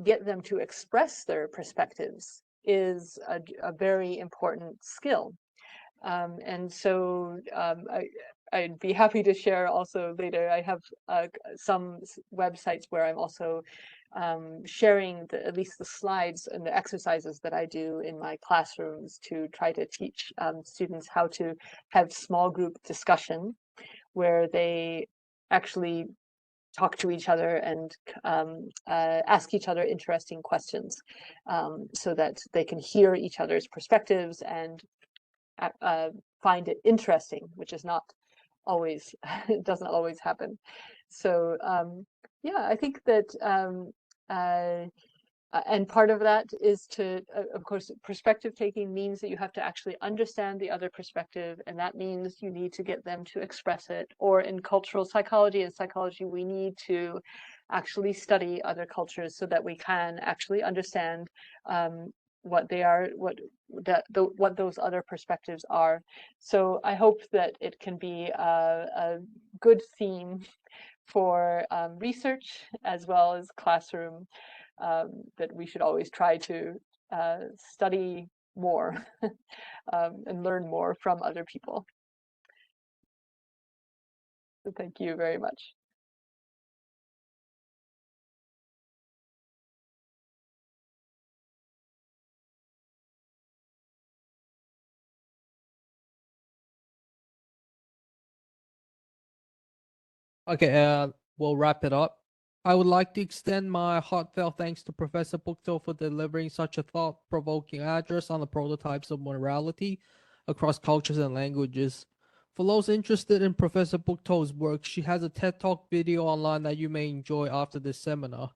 get them to express their perspectives is a very important skill. And so I'd be happy to share also later. I have some websites where I'm also sharing at least the slides and the exercises that I do in my classrooms to try to teach students how to have small group discussion where they actually talk to each other and ask each other interesting questions so that they can hear each other's perspectives and find it interesting, which is not always, it doesn't always happen. So yeah, I think that, and part of that is to, of course, perspective taking means that you have to actually understand the other perspective, and that means you need to get them to express it. Or in cultural psychology and psychology, we need to actually study other cultures so that we can actually understand what they are, what those other perspectives are. So I hope that it can be a good theme for research as well as classroom, that we should always try to study more and learn more from other people. So thank you very much. Okay, we'll wrap it up. I would like to extend my heartfelt thanks to Professor Buchtel for delivering such a thought-provoking address on the prototypes of morality across cultures and languages. For those interested in Professor Buchtel's work, she has a TED Talk video online that you may enjoy after this seminar.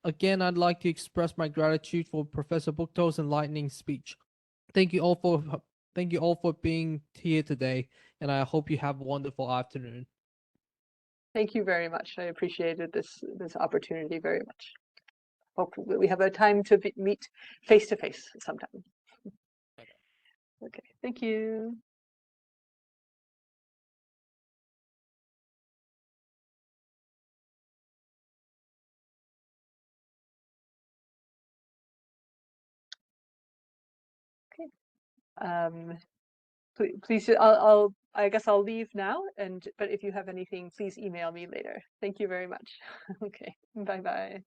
Again, I'd like to express my gratitude for Professor Buchtel's enlightening speech. Thank you all for being here today, and I hope you have a wonderful afternoon. Thank you very much. I appreciated this opportunity very much. Hopefully we have a time to meet face to face sometime. Okay, thank you. Okay. Please, I guess I'll leave now, but if you have anything, please email me later. Thank you very much. Okay, bye-bye.